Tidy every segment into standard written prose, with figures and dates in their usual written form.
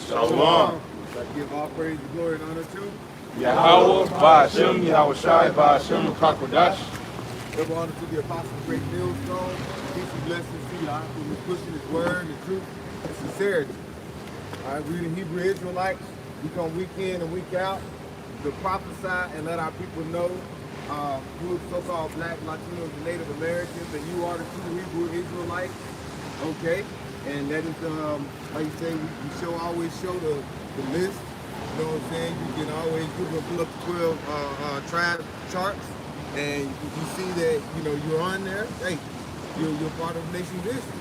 Shalom. I give all praise, glory, and honor to Yahweh, Ba'ashem, Yahweh Shai, Ba'ashem, Kakodash. Double honor to the apostle of Great Millstone. Peace and blessings to y'all who's pushing his word and truth and sincerity. All right, we the Hebrew Israelites. We come week in and week out to prophesy and let our people know who are so-called Black, Latinos, and Native Americans, that you are the true Hebrew Israelites. Okay, and that is like you say, we always show the list. You know what I'm saying? You can always pull up the 12 tribe charts, and you see that you're on there. Hey, you're part of the nation of Israel,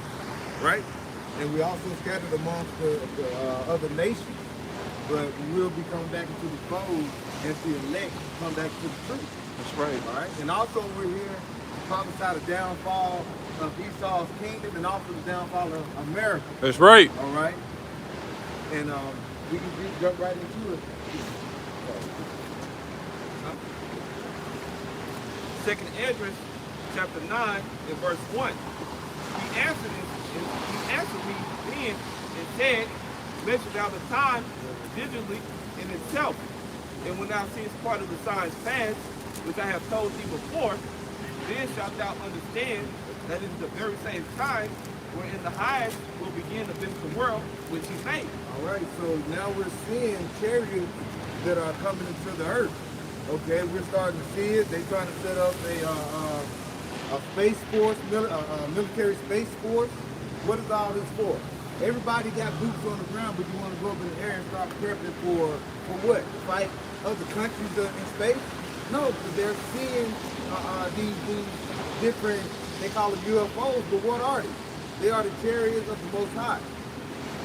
right? And we also scattered amongst the other nations, but we will be coming back into the fold as the elect come back to the truth. That's right. All right, and also we're here to prophesy the downfall of Esau's kingdom and also the downfall of America. That's right. All right, and we can jump right into it. Second Esdras, chapter 9, and verse 1. He answered me then and said, measure thou the time diligently in itself. And when thou seest part of the signs past, which I have told thee before, then shalt thou understand that it is the very same time wherein the highest will begin to visit the world which he made. All right, so now we're seeing chariots that are coming into the earth. Okay, we're starting to see it. They're trying to set up a space force, military space force. What is all this for? Everybody got boots on the ground, but you want to go up in the air and start prepping for what? To fight other countries in space? No, because they're seeing these different, they call them UFOs, but what are they? They are the chariots of the Most High.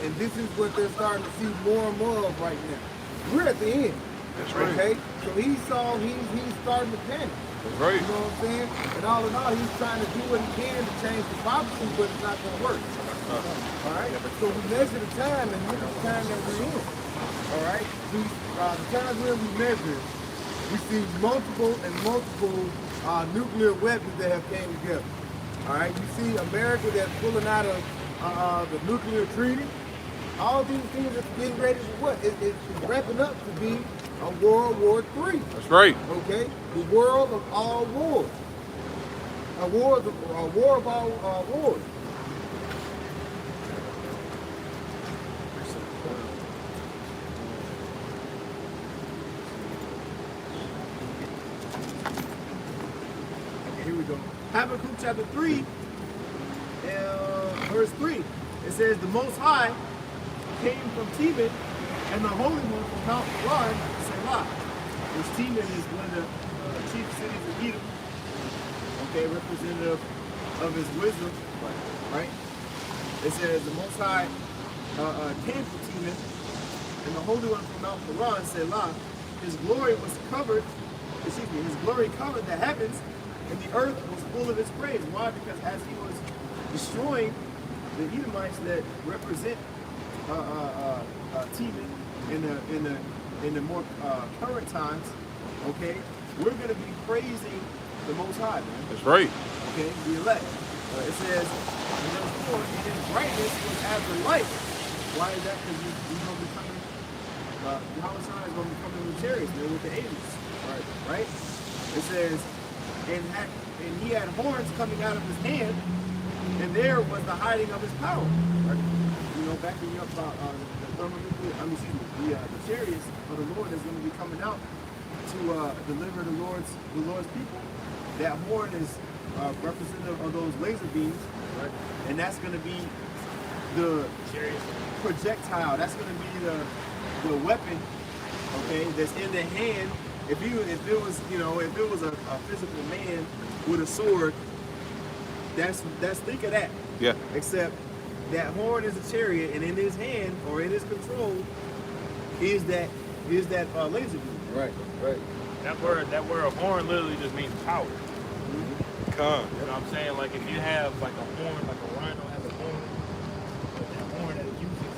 And this is what they're starting to see more and more of right now. We're at the end. That's right. Okay? So he's starting to panic. That's right. You know what I'm saying? And all in all, he's trying to do what he can to change the prophecy, but it's not going to work. All right? So we measure the time, and look at the time that we're in. All right? The time when we measure, we see multiple nuclear weapons that have came together. All right? You see America that's pulling out of the nuclear treaty. All these things are getting ready to what? It's wrapping up to be a World War III. That's right. Okay? The world of all wars. A war of all wars. Okay, here we go. Habakkuk chapter 3, verse 3. It says, the Most High came from Teman, and the Holy One from Mount Paran, Selah. Which Teman is one of the chief cities of Edom. Okay, representative of his wisdom. Right? It says, the Most High came from Teman, and the Holy One from Mount Paran, Selah. His glory covered the heavens, and the earth was full of his praise. Why? Because as he was destroying the Edomites that represent Teman in the more current times, okay, we're going to be praising the Most High, man. That's right. Okay, the elect. It says, in verse 4, and his brightness was as the light. Why is that? Because he's going to be coming, Yahweh Shai is going to be coming with chariots, man, with the angels. Right? It says, and he had horns coming out of his hand, and there was the hiding of his power. Right? You know, backing up the chariots of the Lord is going to be coming out to deliver the Lord's people. That horn is representative of those laser beams, right? And that's going to be the projectile. That's going to be the weapon, okay, that's in the hand. If it was a physical man with a sword, that's think of that. Yeah. Except that horn is a chariot, and in his hand or in his control is that laser beam. Right. That word horn literally just means power. Come. You know what I'm saying? Like if you have like a horn, like a rhino has a horn, but that horn that it uses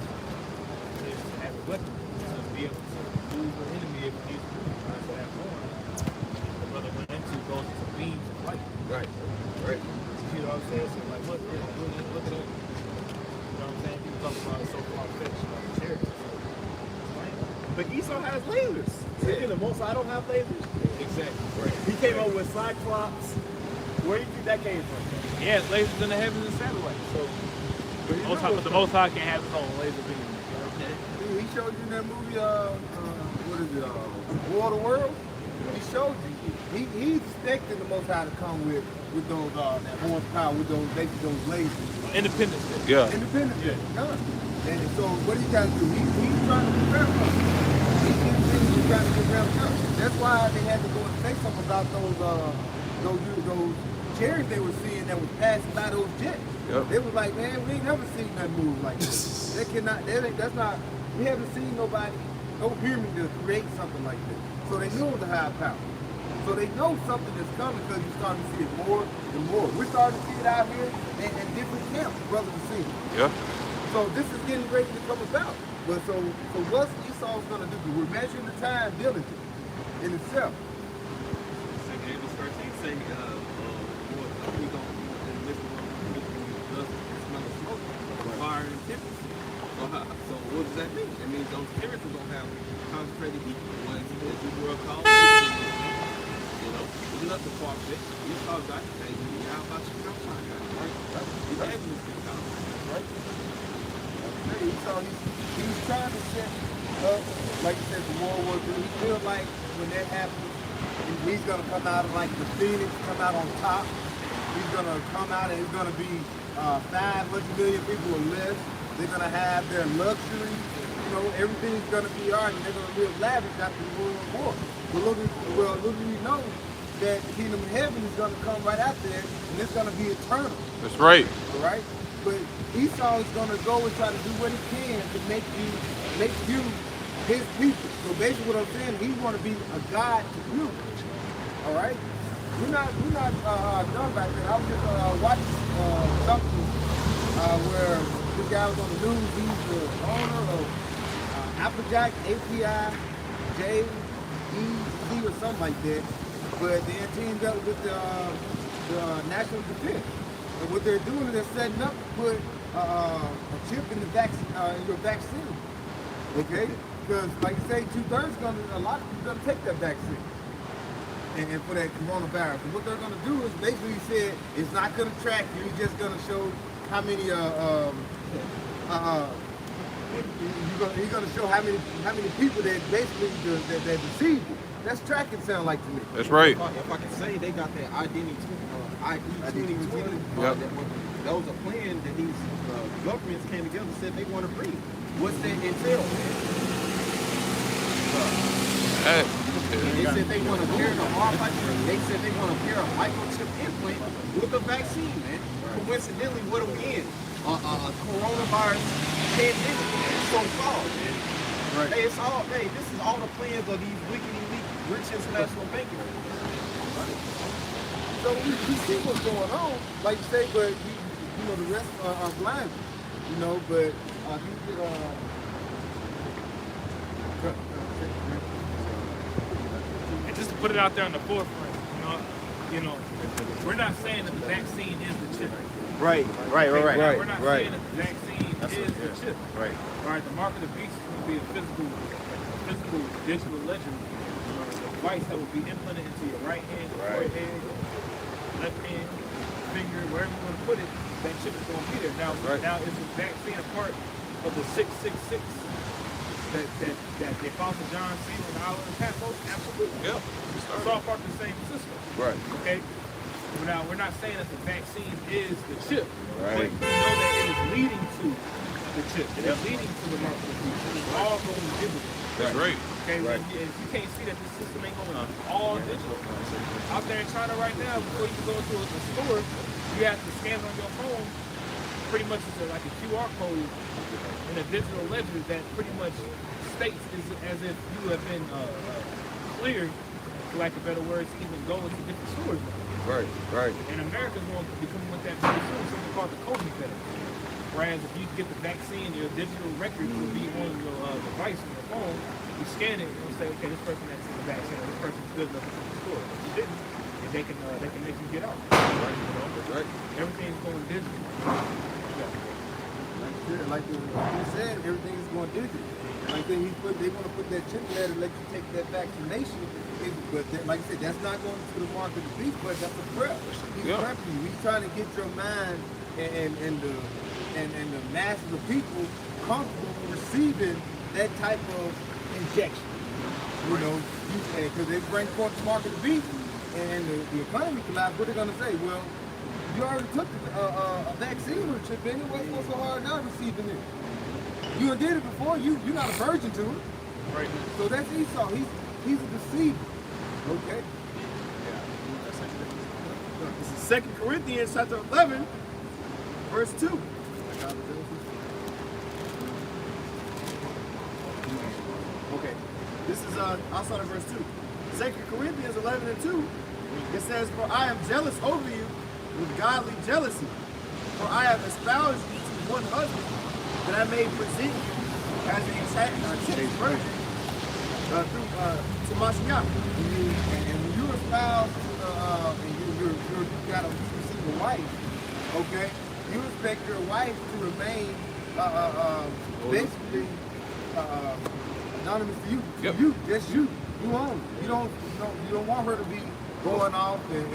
is as a weapon to be able to move the enemy if it needs to. So that horn, the brother went into goes into beams of light. Right. You know what I'm saying? So like look at it. You know what I'm saying? People talk about so far fetched. But Esau has lasers. See, the Most High don't have lasers. Exactly. Right. He came up with Cyclops. Where do you think that came from? He has lasers in the heavens and satellites. So But you Most know High, but what's the Most High can have his own laser beam. Okay. He showed you in that movie, what is it, War of the World? He showed you. He expected the Most High to come with those, that horsepower, with those, basically those lasers. Independence Day. Yeah. Independent. Done. And so what he got to do, he's trying to prepare for us. He's trying to prepare for us. That's why they had to go and say something about those chariots they were seeing that was passing by those jets. Yep. They was like, man, we ain't never seen nothing move like this. That's not, we haven't seen no human to create something like this. So they knew it was a high power. So they know something is coming because you're starting to see it more and more. We're starting to see it out here in different camps, brothers and sisters. Yeah. So this is getting ready to come about. But so what's Esau's gonna do? Because we're measuring the time diligently in itself. Second Amos 13 say, we don't in the midst of dust, smell of smoke, fire and tempest. So what does that mean? It means those spirits are gonna have concentrated heat. When the world calls, you know, it's nothing far-fetched. Esau's got the thing. How about you? Right? He's having this big house. Right? Hey, so he's trying to set up, like you said, the World War II. He feels like when that happens, he's gonna come out of like the Phoenix, come out on top. He's gonna come out and it's gonna be 500 million people or less. They're gonna have their luxury. You know, everything's gonna be all right, and they're gonna live lavish after the World War. But little do we know that the kingdom of heaven is gonna come right after that, and it's gonna be eternal. That's right. All right? But Esau is going to go and try to do what he can to make you his people. So basically what I'm saying, he's going to be a God to you. All right? We're not done back there. I was just watching something where this guy was on the news. He's the owner of Applejack, API, JEC or something like that. But they teamed up with the National Defense. And what they're doing is they're setting up to put a chip in the vaccine, in your vaccine. Okay? Because, like you say, a lot of people are going to take that vaccine. And for that coronavirus. And what they're going to do is basically said it's not going to track you. It's just going to show how many, he's going to show how many people that basically that received it. That's tracking sound like to me. That's right. If I can say, they got that ID 2020. Yep. That was a plan that these governments came together and said they want to bring. What's that entail, man? They said they want to pair they said they want to pair a microchip implant with a vaccine, man. Coincidentally, what are we in? A coronavirus pandemic, man. So far, man. Right. Hey, this is all the plans of these wicked elite rich international bankers. So we see what's going on, like you say, but the rest are blind, but he did, And just to put it out there on the forefront, we're not saying that the vaccine is the chip. Right. We're not saying that the vaccine is the chip. Right. All right, the mark of the beast is going to be a physical digital ledger, a device that will be implanted into your right hand, forehead, left hand, finger, wherever you want to put it. That chip is going to be there. Now is the vaccine a part of the 666 that the Apostle John seen on the island of Patmos? Absolutely. Yeah. It's all part of the same system. Right. Okay. Now we're not saying that the vaccine is the chip, Right. but we know that it is leading to the chip. It is leading to the mark of the beast. It is all going digital. That's right. Okay. If you can't see that this system ain't going all digital. Out there in China right now, before you can go into a store, you have to scan it on your phone. Pretty much it's like a QR code in a digital ledger that pretty much states as if you have been cleared, for lack of better words, to even go into different stores. Right. And America's going to be coming with that pretty soon, something called the COVID test. Whereas if you get the vaccine, your digital record will be on your device, on your phone. You scan it, and say, okay, this person has the vaccine, or this person's good enough to come to the store. If you didn't, they can make you get out. Right. Everything's going digital. Like like he said, everything is going digital. Like they want to put that chip there to let you take that vaccination. But like I said, that's not going to the mark of the beast, but that's a prep. He's prepping you. He's trying to get your mind and the masses of people comfortable receiving that type of injection. You know, because they bring forth the mark of the beast and the economy collapse. What they're going to say? Well, you already took a vaccine with a chip in it. What's so hard now receiving it? You done did it before. You're not a virgin to it. Right. So that's Esau. He's a deceiver. Okay. This is 2 Corinthians chapter 11, verse 2. Okay. This is I'll start at verse 2. 2 Corinthians 11 and 2. It says, "For I am jealous over you with godly jealousy. For I have espoused you to one husband, that I may present you as a chaste virgin to Mashiach." And when you espouse and you got to receive a wife, okay, you expect your wife to remain basically anonymous to you. Yep. You, just you. You own it. You don't want her to be going off and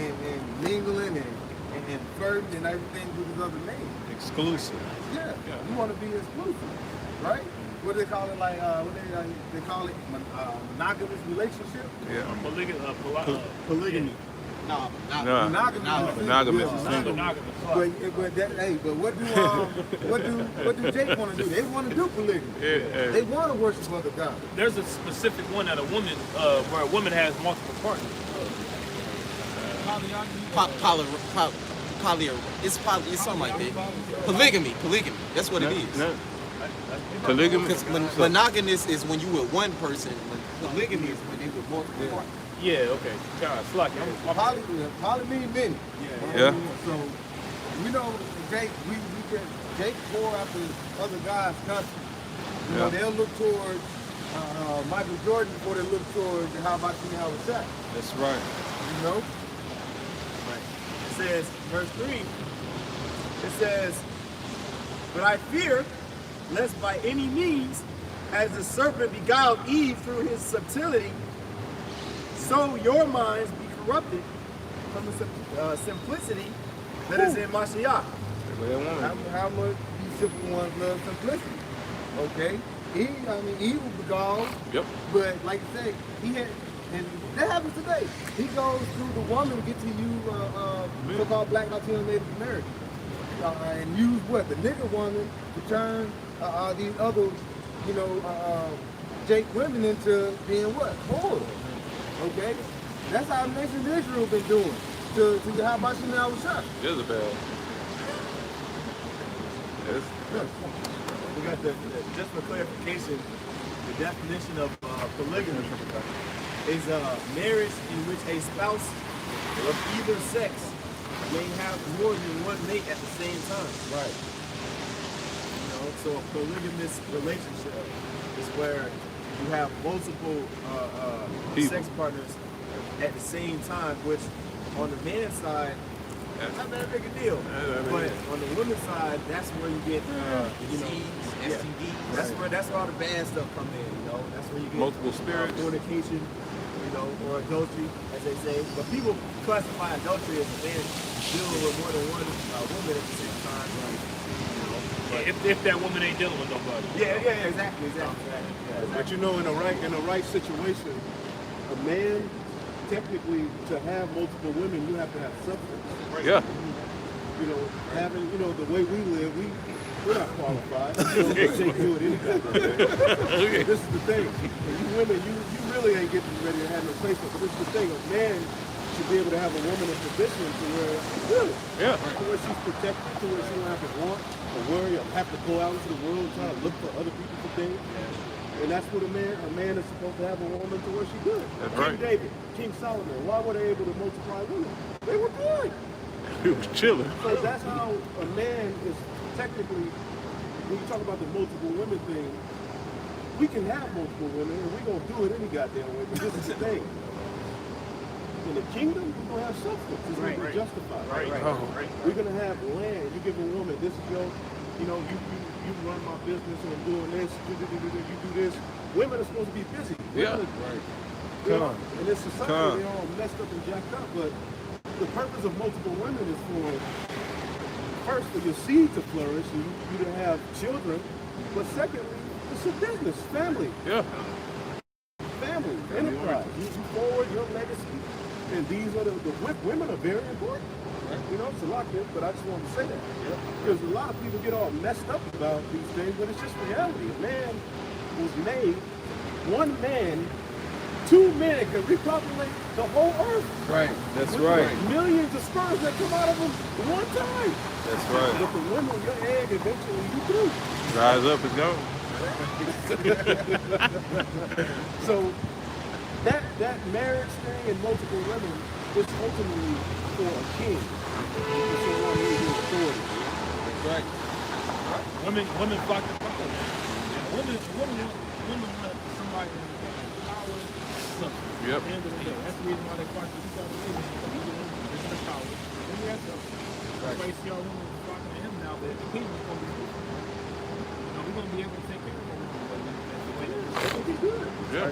mingling and flirting and everything with his other men. Exclusive. Yeah. You want to be exclusive, right? What do they call it? Like what they call it monogamous relationship. Yeah. Polygamy. No, No. Monogamous. But what do Jake want to do? They want to do polygamy. Yeah. They want to worship other gods. There's a specific one that a woman, where a woman has multiple partners. It's something like that. Polygamy. That's what it is. No. Polygamy. Because monogamous is when you with one person. Polygamy is when they with multiple partners. Yeah, okay. God, slack. Poly means many. Yeah. So we know Jake. Jake pour after other guys' country. You know, they'll look towards Michael Jordan before they look towards how about you how it's at. That's right. You know. It says, verse 3, it says, "But I fear, lest by any means, as the serpent beguiled Eve through his subtlety, so your minds be corrupted from the simplicity that is in Mashiach." How much these simple ones love simplicity? Okay. Eve was beguiled. Yep. But like I say, he had, and that happens today. He goes through the woman to get to you, so-called Black Latino Native American, and use what the nigger woman to turn these other, Jake women into being what whores. Okay, that's how the nation of Israel been doing to Yahabashim and Awashah. Jezebel. Yes. We got just for clarification, the definition of polygamy is a marriage in which a spouse of either sex may have more than one mate at the same time. Right. So a polygamous relationship is where you have multiple sex partners at the same time, which on the man's side, not that big a deal. But on the women's side, that's where you get, STDs. that's where all the bad stuff come in. That's where you get Multiple spirits. fornication, or adultery, as they say. But people classify adultery as a man dealing with more than one woman at the same time. If that woman ain't dealing with nobody. Yeah, exactly. Yeah. But in the right situation, a man technically to have multiple women, you have to have substance. Yeah. Having the way we live, we're not qualified. They do it anyway. This is the thing. You women, you really ain't getting ready to have no place. But this is the thing. A man should be able to have a woman in position to where, to where she's protected, to where she don't have to want or worry or have to go out into the world trying to look for other people for things. And that's what a man is supposed to have a woman to where she good. That's King right. David, King Solomon, why were they able to multiply women? They were good. He was chilling. So that's how a man is technically, when you talk about the multiple women thing, we can have multiple women and we're going to do it any goddamn way. But this is the thing. In the kingdom, we're going to have substance. It's going to be justified. Right. We're going to have land. You give a woman, this is your, you run my business or I'm doing this, you do this. Women are supposed to be busy. Yeah. Women are, you know, in this society, they're all messed up and jacked up, but the purpose of multiple women is for, first, for your seed to flourish and you to have children, but secondly, it's a business, family. Yeah. Family, enterprise. You forward your legacy, and these are the women are very important. You know, it's a lot, but I just wanted to say that. Because a lot of people get all messed up about these things, but it's just reality. A man was made, one man, two men can repopulate the whole earth. Right. That's right. Millions of sperms that come out of them one time. That's right. But the woman, your egg, eventually you through. Dries up, it's gone. So that marriage thing and multiple women is ultimately for a king. It's someone who is authority. That's right. Women flock to power. Yeah, women want somebody in power. Something. Yep. At the end of the day, that's the reason why they flock to each other. It's the power. Let me ask you. That's why you see all women flocking to him now, but the kingdom's going to be good. You know, we're going to be able to take care of them. That's the way it's good. Yeah.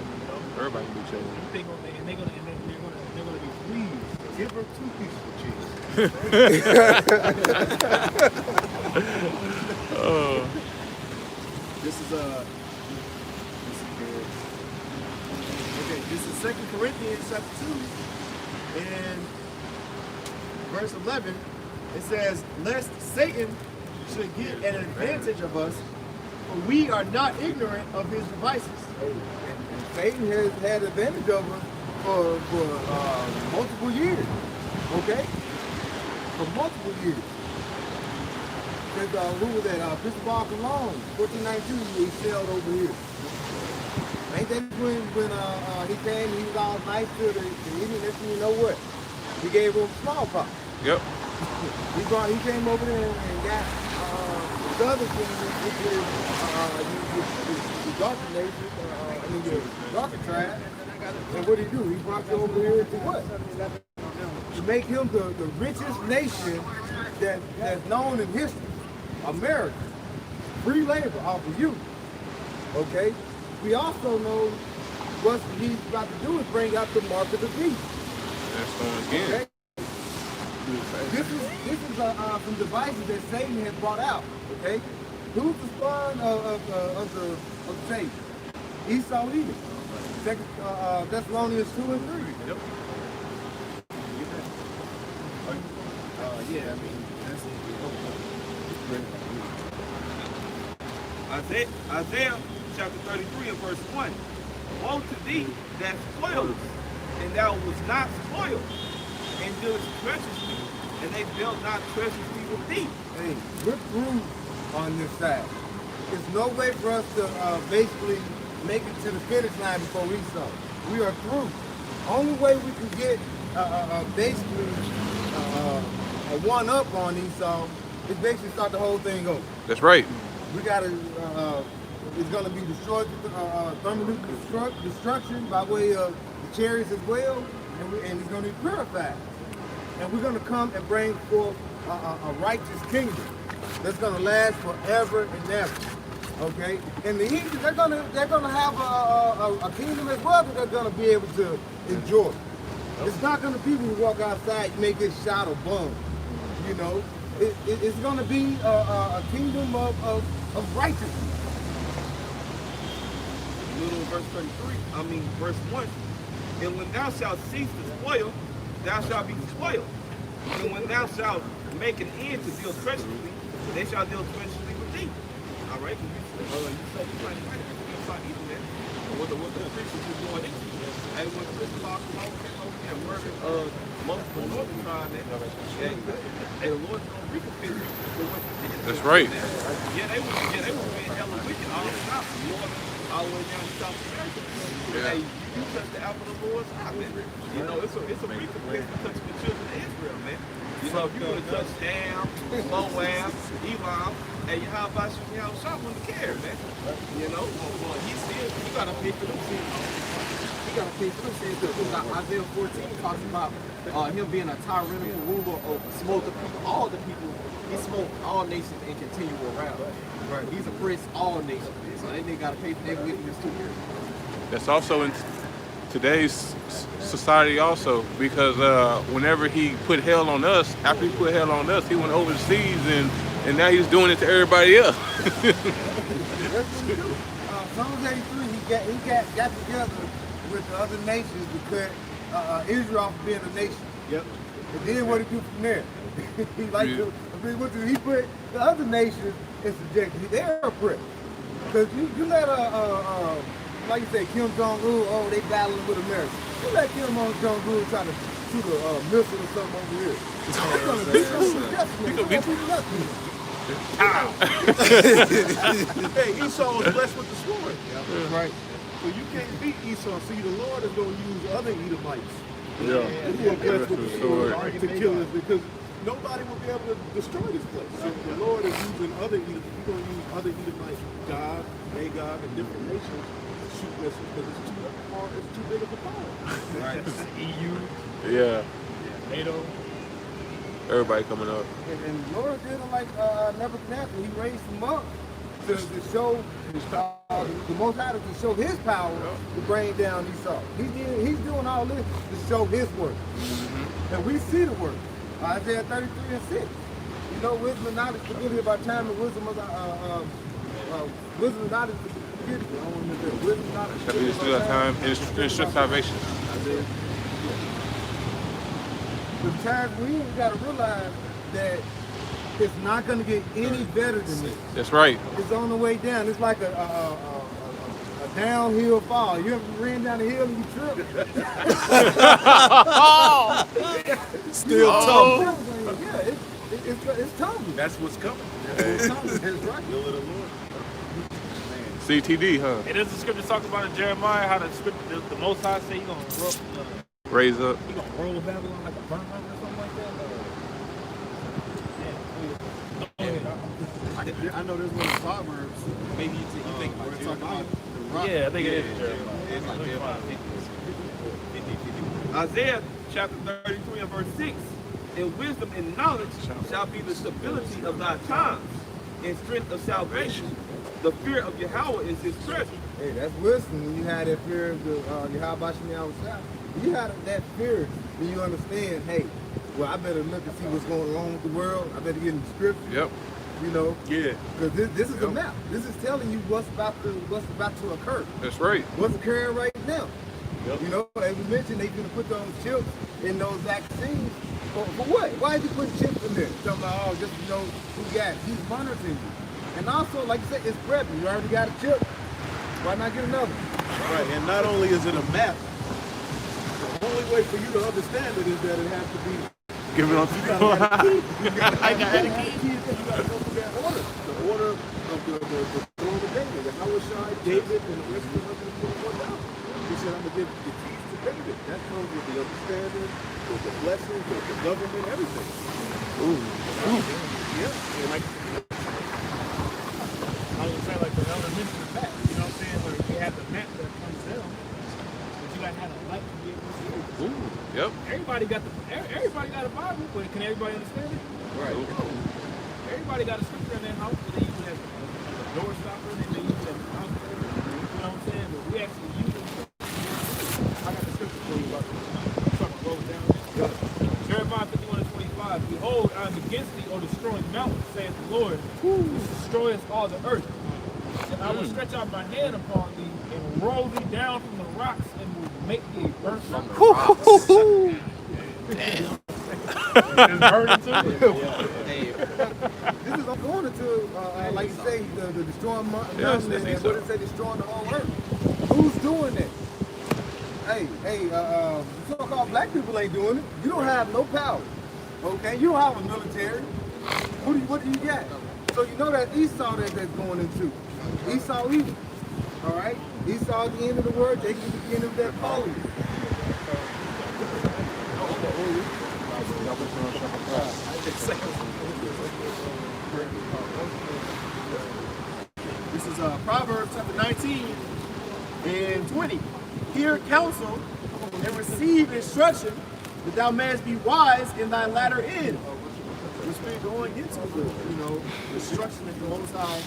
Everybody can be changed. They're gonna be pleased. Give her 2 pieces of cheese. This is this is 2 Corinthians chapter 2 and verse 11. It says, lest Satan should get an advantage of us, for we are not ignorant of his devices. Satan has had advantage over us for multiple years. Okay? For multiple years. Since who was that? Christopher Cologne, 1492, he sailed over here. Ain't that when he came, he was all nice to the Indian, next thing you know what? He gave him smallpox. Yep. He came over there and got the southern kingdom, which is the darker nation, the darker tribe. And what did he do? He brought you over here to what? To make him the richest nation that's known in history. America. Free labor off of you. Okay? We also know what he's about to do is bring out the mark of the beast. That's going again. Okay? This is some devices that Satan has brought out. Okay? Who's the spawn of Satan? Esau Edom. Thessalonians 2 and 3. Yep. Yeah, I mean, that's it. Isaiah chapter 33 and verse 1. Woe to thee that spoilest, and thou was not spoiled, and didst treacherously, and they built not treacherously with thee. Hey, we're through on this side. There's no way for us to basically make it to the finish line before Esau. We are through. Only way we can get basically a one-up on Esau is basically start the whole thing over. That's right. We gotta, it's gonna be destroyed, thermonuclear destruction by way of the chariots as well, and it's gonna be purified. And we're gonna come and bring forth a righteous kingdom that's gonna last forever and ever. Okay? And the Hebrews, they're gonna have a kingdom as well that they're gonna be able to enjoy. It's not gonna be people who walk outside and make it shout or bum. You know? It's gonna be a kingdom of righteousness. Little verse 33, verse 1. And when thou shalt cease to spoil, thou shalt be spoiled. And when thou shalt make an end to deal treacherously, they shall deal treacherously with thee. All right? You say you might fight it. You can't fight either, man. What the Christians were doing this. Hey, when Christopher Columbus came over here and murdered multiple northern tribes, and the Lord don't recompense you for what you did. That's right. Yeah, they were being hella wicked all the time, from north all the way down to South America. Yeah. Hey, you touch the apple of the Lord's eye, man. You know, it's a recompense for touching the children of Israel, man. You know, if you would have touched Ham, Moab, Elam, hey, how about you shot wouldn't care, man. You know, well, he got a pick of them. He got to pay for them sins because Isaiah 14 talks about him being a tyrannical ruler of smote the people, all the people. He smoked all nations and continue around. Right. He's oppressed all nations. So they got to pay for their wickedness too. That's also in today's society also, because whenever he put hell on us, after he put hell on us, he went overseas and now he's doing it to everybody else. Psalms 83, he got together with the other nations because Israel off being a nation. Yep. And then what he do from there? He put the other nations in subjection. They're oppressed. Because you let like you say, Kim Jong-un, they battling with America. You let Kim Jong-un try to shoot a missile or something over here. Hey, Esau was blessed with the sword. That's right. So you can't beat Esau. See, the Lord is going to use other Edomites Yeah. who are blessed with the sword Sword. to kill us because nobody will be able to destroy this place. So the Lord is using other Edomites. He's going to use other Edomites, God, Magog, and different nations to shoot missiles because it's too big of a power. Right. EU, Yeah. NATO. Everybody coming up. And the Lord did it like Nebuchadnezzar. He raised him up to show the Most High to show his power to bring down Esau. He's doing all this to show his work. And we see the work. Isaiah 33 and 6. You know, wisdom and knowledge forget it by time and wisdom of wisdom and knowledge forget it. I don't want to wisdom and knowledge. Shall be still at time and instruct salvation. The times we got to realize that it's not going to get any better than this. That's right. It's on the way down. It's like a downhill fall. You ever ran down the hill and you trip? Still tough. Yeah, it's tumbling. That's what's coming. It's tumbling. That's right. CTD, huh? And there's the scripture talks about in Jeremiah how the Most High say he's gonna Raise up. he gonna roll Babylon like a burnt rubber or something like that. I know there's one in Proverbs. Maybe you think Where about it talks about the rock. Yeah, I think it is It's like Jeremiah. 50. Isaiah chapter 33 and verse 6. And wisdom and knowledge shall be the stability of thy times, and strength of salvation. The fear of Yahweh is his treasure. Hey, that's wisdom. When you had that fear of the Yahweh outside, you had that fear, then you understand, hey, well, I better look and see what's going on with the world. I better get in the scripture. Yep. You know? Yeah. Because this is a map. This is telling you what's about to occur. That's right. What's occurring right now. Yep. You know, as we mentioned, they're going to put those chips in those vaccines. For what? Why did you put chips in there? Talking about, just, you know, who got it? He's monitoring you. And also, like you said, it's prepping. You already got a chip. Why not get another? Right, and not only is it a map, the only way for you to understand it is that it has to be. Give it on You gotta have a key. You gotta have a key. You gotta go through that order. The order of the throne of David, the Hawashai, David, and the rest of the 124,000. He said, I'm gonna give the keys to David. That comes with the understanding, with the blessings, with the government, everything. Yeah. Like, I was saying, like the elder mentioned the map. You know what I'm saying? Like you have the map that comes down, but you gotta have a light to be able to see it. Yep. Everybody got a Bible, but can everybody understand it? Right. Everybody got a scripture in their house, but they use it as a door stopper, and they use it as a house cover. You know what I'm saying? But we actually use it. I got the scripture for you about this. I'm trying to roll it down. Jeremiah 51:25. Behold, I am against thee, O destroying mountains, saith the Lord, which destroyeth all the earth. And I will stretch out my hand upon thee and roll thee down from the rocks and will make thee a burnt rubber. Damn. It's burning too. This is going into, like you say, the destroying mountain, and what it say, destroying the whole earth. Who's doing that? Hey, so-called black people ain't doing it. You don't have no power, okay? You don't have a military. What do you got? So you know that Esau that's going into. Esau evil, all right? Esau at the end of the word, Jacob at the beginning of that folly. This is Proverbs chapter 19 and 20. hear counsel and receive instruction, that thou mayest be wise in thy latter end. We're still going into the instruction that the Most High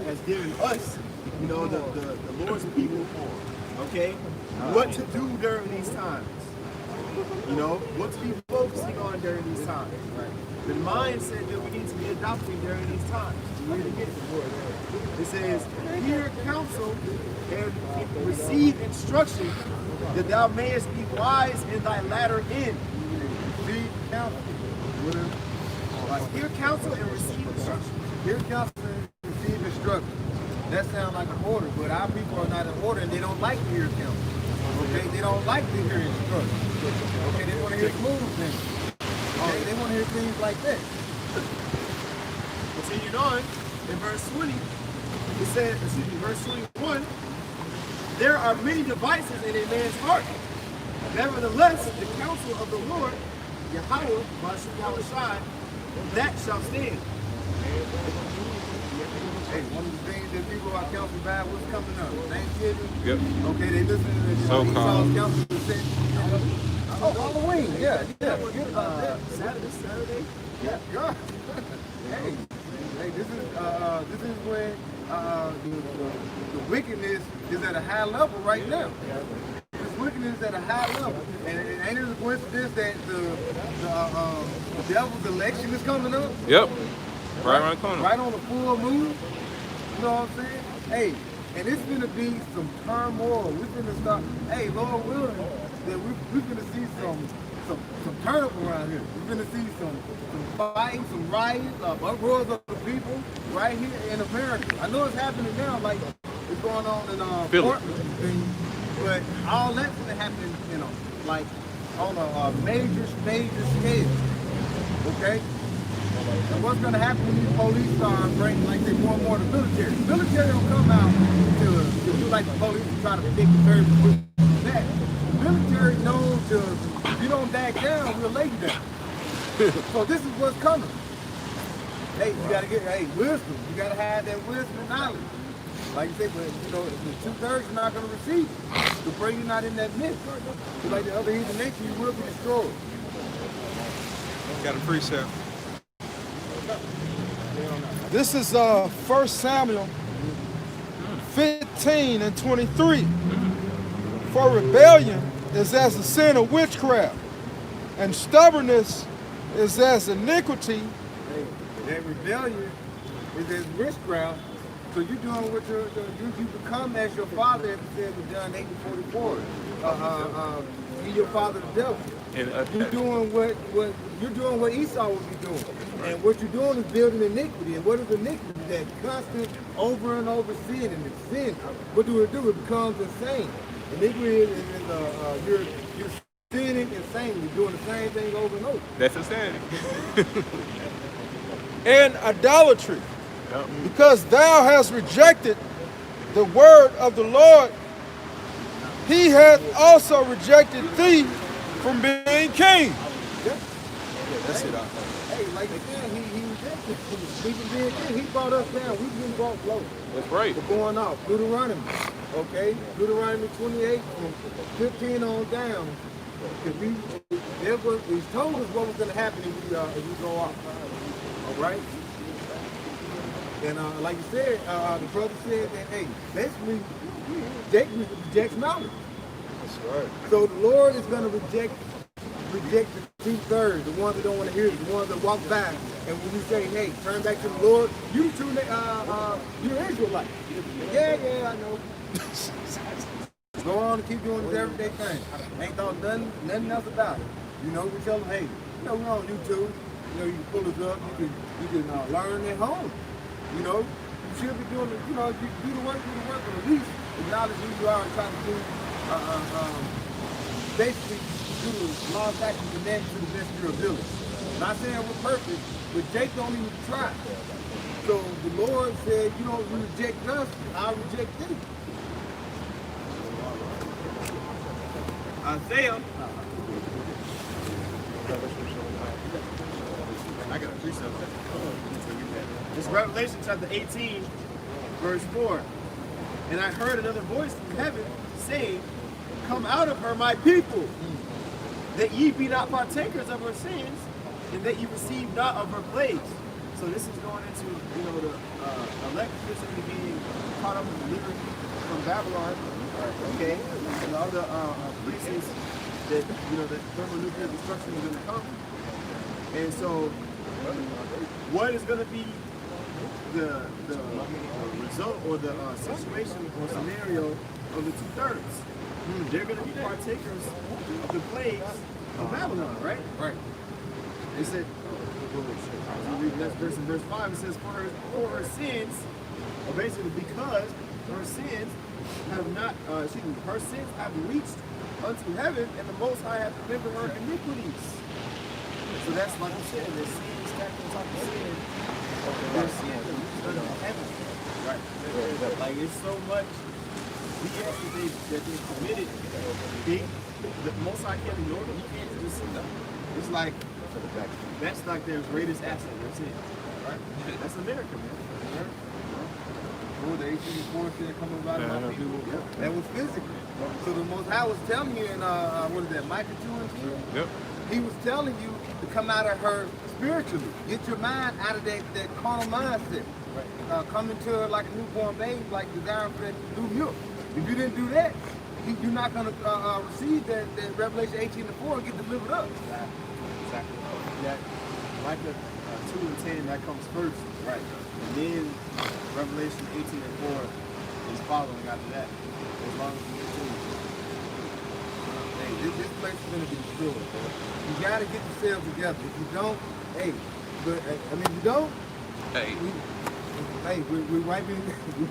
has given us, the Lord's people, okay, what to do during these times. What to be focusing on during these times. The mindset that we need to be adopting during these times. Read it again. It says, hear counsel and receive instruction, that thou mayest be wise in thy latter end. Receive counsel. Hear counsel and receive instruction. Hear counsel and receive instruction. That sounds like an order, but our people are not in order and they don't like to hear counsel. Okay, they don't like to hear instruction. Okay, they want to hear smooth things. Okay, they want to hear things like that. Continuing on, in verse 20, it says, verse 21, there are many devices in a man's heart. Nevertheless, the counsel of the Lord, Yahweh, Yahweh, that shall stand. Hey, one of the things that people are counsel bad, what's coming up? Thanksgiving? Yep. Okay, they listen to the So-called. counsel that said, oh, Halloween, yeah. Forget about that. Saturday? Yeah, God. Hey, this is when the wickedness is at a high level right now. This wickedness is at a high level, and ain't it a coincidence that the devil's election is coming up? Yep. Right around the corner. Right on the full moon. You know what I'm saying? Hey, and it's gonna be some turmoil. We're gonna start. Hey, Lord willing, that we're gonna see some turn up around here. We're gonna see some fighting, some riots, uproars of the people right here in America. I know it's happening now, like it's going on in Portland, but all that's gonna happen, like on a major scale. Okay. And what's going to happen when these police start bringing, like they more and more the military? The military don't come out to do like the police and try to protect the service. That the military knows if you don't back down, we'll lay you down. So this is what's coming. Hey, you got to get wisdom. You got to have that wisdom and knowledge. Like you say, but the 2/3 are not going to receive it. To bring you not in that midst. So like the other heathen nation, you will be destroyed. Got a precept. This is 1 Samuel 15 and 23. For rebellion is as the sin of witchcraft, and stubbornness is as iniquity. That rebellion is as witchcraft. So you're doing what you become as your father, as it says in John 8:44. Be your father the devil. You're doing what Esau would be doing. And what you're doing is building iniquity. And what is iniquity? That constant over and over sin. And the sin, what do? It becomes insane. Iniquity is you're sinning insanely. You're doing the same thing over and over. That's insanity. And idolatry. Yep. Because thou hast rejected the word of the Lord, he hath also rejected thee from being king. That's it. Hey, like you said, he rejected. He brought us down. We've been brought low. That's right. We're going off. Deuteronomy. Okay? Deuteronomy 28 from 15 on down. Because he told us what was going to happen if we go off. All right? And like you said, the brother said that, hey, basically, Jacob rejects knowledge. That's right. So the Lord is going to reject the 2/3, the ones that don't want to hear it, the ones that walk by. And when you say, hey, turn back to the Lord, you're Israelite. Yeah, I know. Go on and keep doing this everyday thing. Ain't thought nothing else about it. We tell them, hey, we're on YouTube. You can pull us up. You can learn at home. You should be doing it. You do the work, but at least acknowledge who you are and try to do, basically, do the law of action command to the best of your ability. Not saying we're perfect, but Jake don't even try. So the Lord said, you don't reject us, I'll reject thee. Isaiah. I got a precept. It's Revelation chapter 18, verse 4. And I heard another voice from heaven saying, come out of her, my people, that ye be not partakers of her sins, and that ye receive not of her plagues. So this is going into, the elect physically being caught up and delivered from Babylon, okay, and all the places that, that thermonuclear destruction is going to come. And so, what is going to be the result or the situation or scenario of the 2/3? They're going to be partakers of the plagues of Babylon, right? Right. They said, we read the next verse in verse 5, it says, for her sins, or basically because her sins have not, her sins have reached unto heaven, and the Most High hath remembered her iniquities. So that's like I said, their sin stacked on top of sin. Their sin have reached unto heaven. Right. Like it's so much BS that they committed. The Most High can't ignore them. He can't just, it's like, that's like their greatest asset. That's it. Right? That's America, man. Oh, the 18 shit coming about my people. That was physical. So the Most High was telling you in what is that, Micah 2 and 2? Yep. He was telling you to come out of her spiritually. Get your mind out of that carnal mindset. Come into her like a newborn babe, like desiring for that new milk. If you didn't do that, you're not going to receive that Revelation 18 and 4 and get delivered up. Exactly. That Micah 2 and 10, that comes first. Right. And then Revelation 18 and 4 is following after that. As long as you continue. Hey, this place is going to be destroyed, bro. You got to get yourself together. If you don't, hey, you don't, Hey. we're wiping the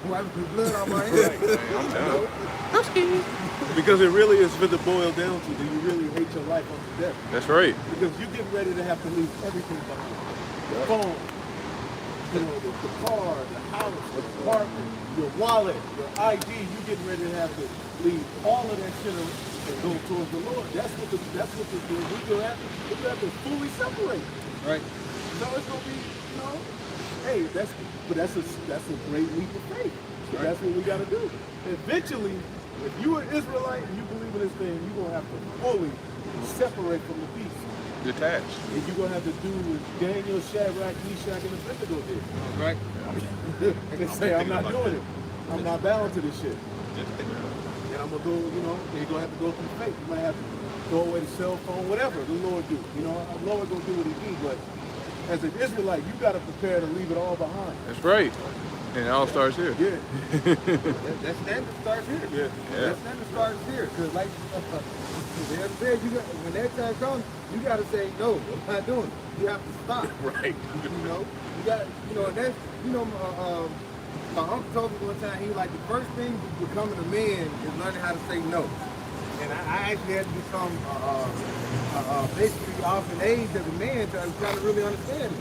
blood off our hands. I'm down. Because it really is for the boil down to, do you really hate your life unto death? That's right. Because you're getting ready to have to leave everything behind. Your phone, the car, the house, the apartment, your wallet, your ID, you're getting ready to have to leave all of that shit and go towards the Lord. That's what we're going to have to fully separate. Right. So it's gonna be, hey, that's a great leap of faith. So that's what we gotta do. Eventually, if you're an Israelite and you believe in this thing, you're gonna have to fully separate from the beast. Detached. And you're gonna have to do what Daniel, Shadrach, Meshach, and Abednego did. Right. And say, I'm not doing it. I'm not bound to this shit. And I'm gonna go, you're gonna have to go through faith. You might have to throw away the cell phone, whatever the Lord do. The Lord gonna do what he do, but as an Israelite, you got to prepare to leave it all behind. That's right. And it all starts here. Yeah. that standard starts here. Yeah. That standard starts here. Because like they ever said, when that time comes, you got to say, no, I'm not doing it. You have to stop. Right. You got, and that's, my uncle told me one time, he was like, the first thing becoming a man is learning how to say no. And I actually had to become basically off an age as a man to try to really understand it.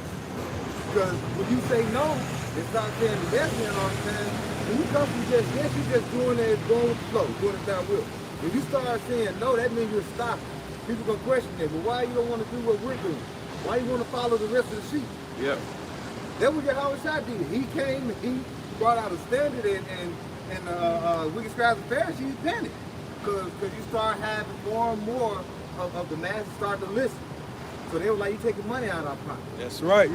Because when you say no, and start saying the yes man all the time, when you come from just yes, you're just doing it, going with the flow, doing it downhill. If you start saying no, that means you're stopping. People gonna question it, but why you don't want to do what we're doing? Why you want to follow the rest of the sheep? Yep. That was Yahweh Shai did. He came and he brought out a standard and wicked scribes and Pharisees panicked. Because you start having more and more of the masses start to listen. So they were like, you taking money out of our pocket. That's right.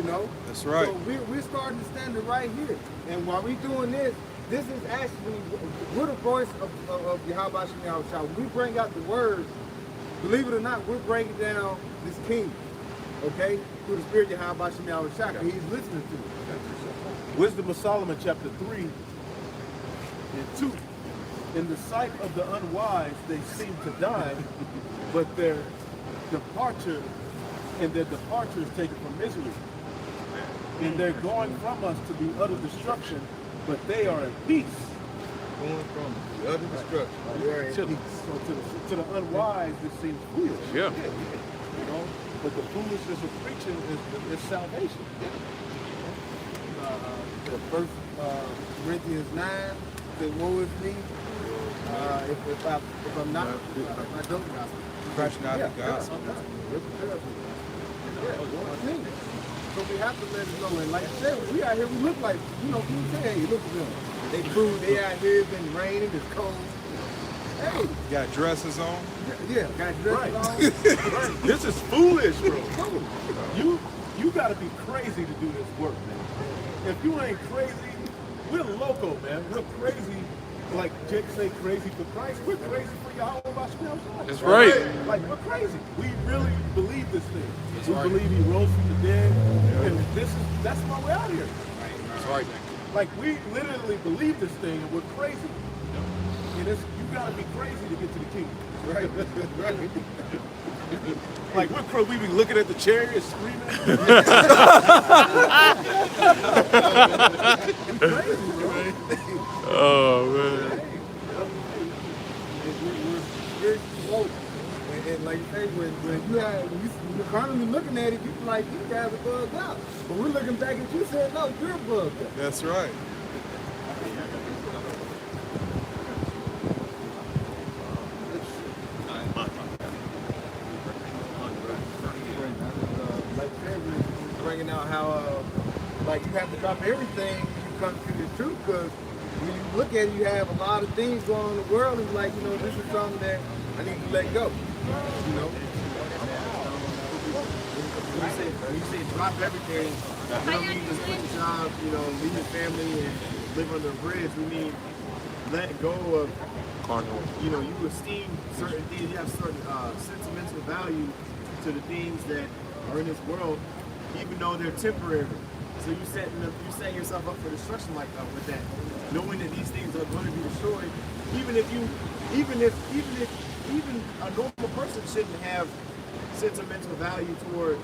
That's right. So we're starting to stand it right here. And while we're doing this is actually, we're the voice of Yahweh Shem Yahweh Shai. When we bring out the words, believe it or not, we're breaking down this kingdom. Okay? Through the spirit of Yahweh Shem Yahweh Shai. He's listening to it. Wisdom of Solomon, chapter 3 and 2. In the sight of the unwise, they seem to die, but their departure is taken from misery. And they're going from us to be utter destruction, but they are at peace. Going from the other destruction. They're at peace. So to the unwise, it seems foolish. Yeah. But the foolishness of preaching is salvation. The first Corinthians 9 said, woe is me. If I'm not, I don't Preach not the gospel. So we have to let it know. And like I said, we out here, we look like, people say, hey, look at them. They food, they out here, it's been raining, it's cold. Hey, Got dresses on. yeah, got dressed on. Right. This is foolish, bro. You gotta be crazy to do this work, man. If you ain't crazy, we're loco, man. We're crazy. Like Jake say, crazy for Christ. We're crazy for Yahweh Bashmiel. That's right. Like we're crazy. We really believe this thing. We believe he rose from the dead, and that's why we're out here. That's right. Like we literally believe this thing, and we're crazy. And you gotta be crazy to get to the kingdom. Right, right. Like we be looking at the chariot screaming. Crazy, bro. Oh man. We're woke. And like you say, when you're currently looking at it, you feel like you guys are bugged out. But we're looking back at you saying, no, you're bugged out. That's right. Like you said, we're bringing out how like you have to drop everything when you come to the truth, because when you look at it, you have a lot of things going on in the world, and it's like, this is something that I need to let go. When you say drop everything, we don't mean just quit the job, leave your family and live under a bridge. We mean let go of Carnal. You esteem certain things. You have certain sentimental value to the things that are in this world, even though they're temporary. So you're setting yourself up for destruction with that, knowing that these things are going to be destroyed. Even a normal person shouldn't have sentimental value toward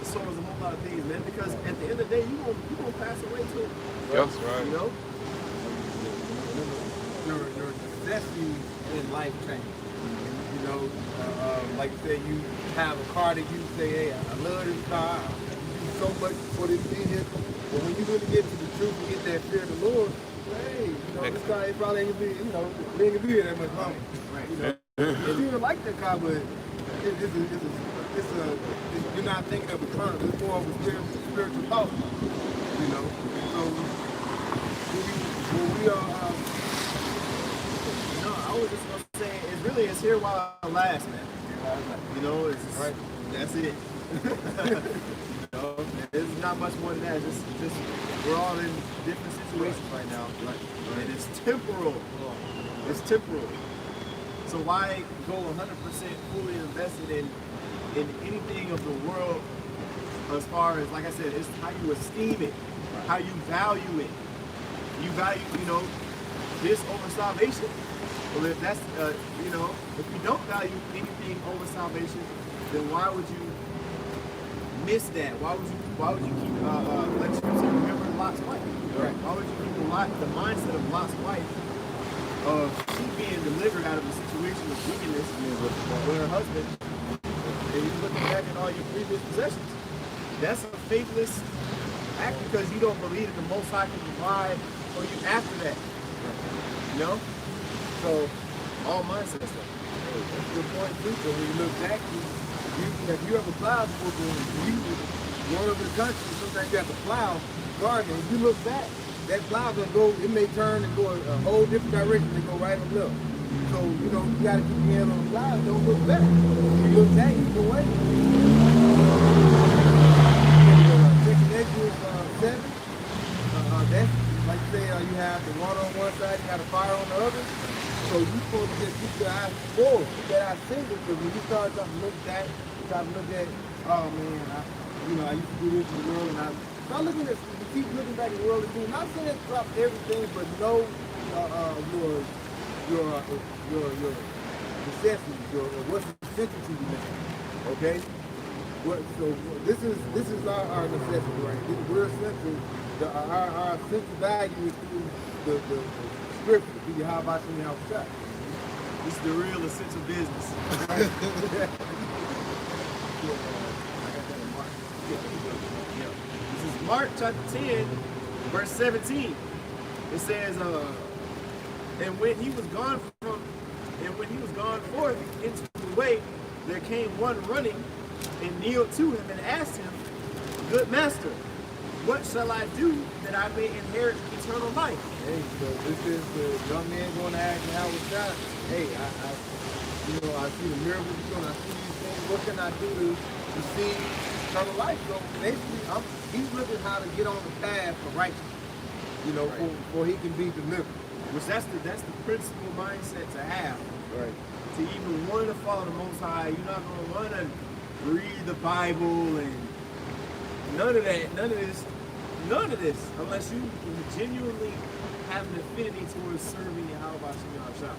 souls, a whole lot of things, man. Because at the end of the day, you gonna pass away too. That's right. Your necessities in life change. Like you said, you have a car that you say, hey, I love this car. I do so much for this vehicle. But when you really get to the truth and get that fear of the Lord, hey, this car it probably ain't gonna be, it ain't gonna be that much longer. Right. You even like that car, but you're not thinking of eternal. It's more of a spiritual thought. So when we are. I was just gonna say it's here while it lasts, man. It's just, right. That's it. There's not much more than that. Just we're all in different situations right now, and it's temporal. It's temporal. So why go 100% fully invested in anything of the world? As far as, like I said, it's how you esteem it, how you value it. You value, this over salvation. Well, if that's, if you don't value anything over salvation, then why would you miss that? Why would you keep, remember Lot's wife? Right. Why would you keep the mindset of Lot's wife of she being delivered out of a situation of wickedness with her husband, and you're looking back at all your previous possessions? That's a faithless act because you don't believe that the Most High can provide for you after that. So, all mindset stuff. That's a good point too. So when you look back, if you ever plowed before going over the country, sometimes you have to plow garden. If you look back, that plow gonna go. It may turn and go a whole different direction and go right or left. So you gotta keep your hand on the plow. Don't look back. If you look back, you go away. Second Exodus 7. That's like you say. You have the water on one side, you got a fire on the other. So you're supposed to just keep your eyes forward, keep that eye single, because when you start trying to look back, try to look at, oh man, I used to do this in the world, and I start looking at, you keep looking back at the world and things. Not saying drop everything, but know your necessities, what's essential to you now. Okay? So this is our necessity, right? We're essential. Our essential value is through the scripture, through your how about you outside. This is the real essential business. This is Mark chapter 10, verse 17. It says, and when he was gone forth into the way, there came one running and kneeled to him and asked him, Good master, what shall I do that I may inherit eternal life? Hey, so this is the young man going to ask how it's done. Hey, I see the miracles doing. I see these things. What can I do to receive eternal life? So basically, he's looking how to get on the path of righteousness. Before he can be delivered. Which that's the principal mindset to have. Right. To even want to follow the Most High, you're not going to want to read the Bible and none of this, unless you genuinely have an affinity towards serving Yahweh Shah.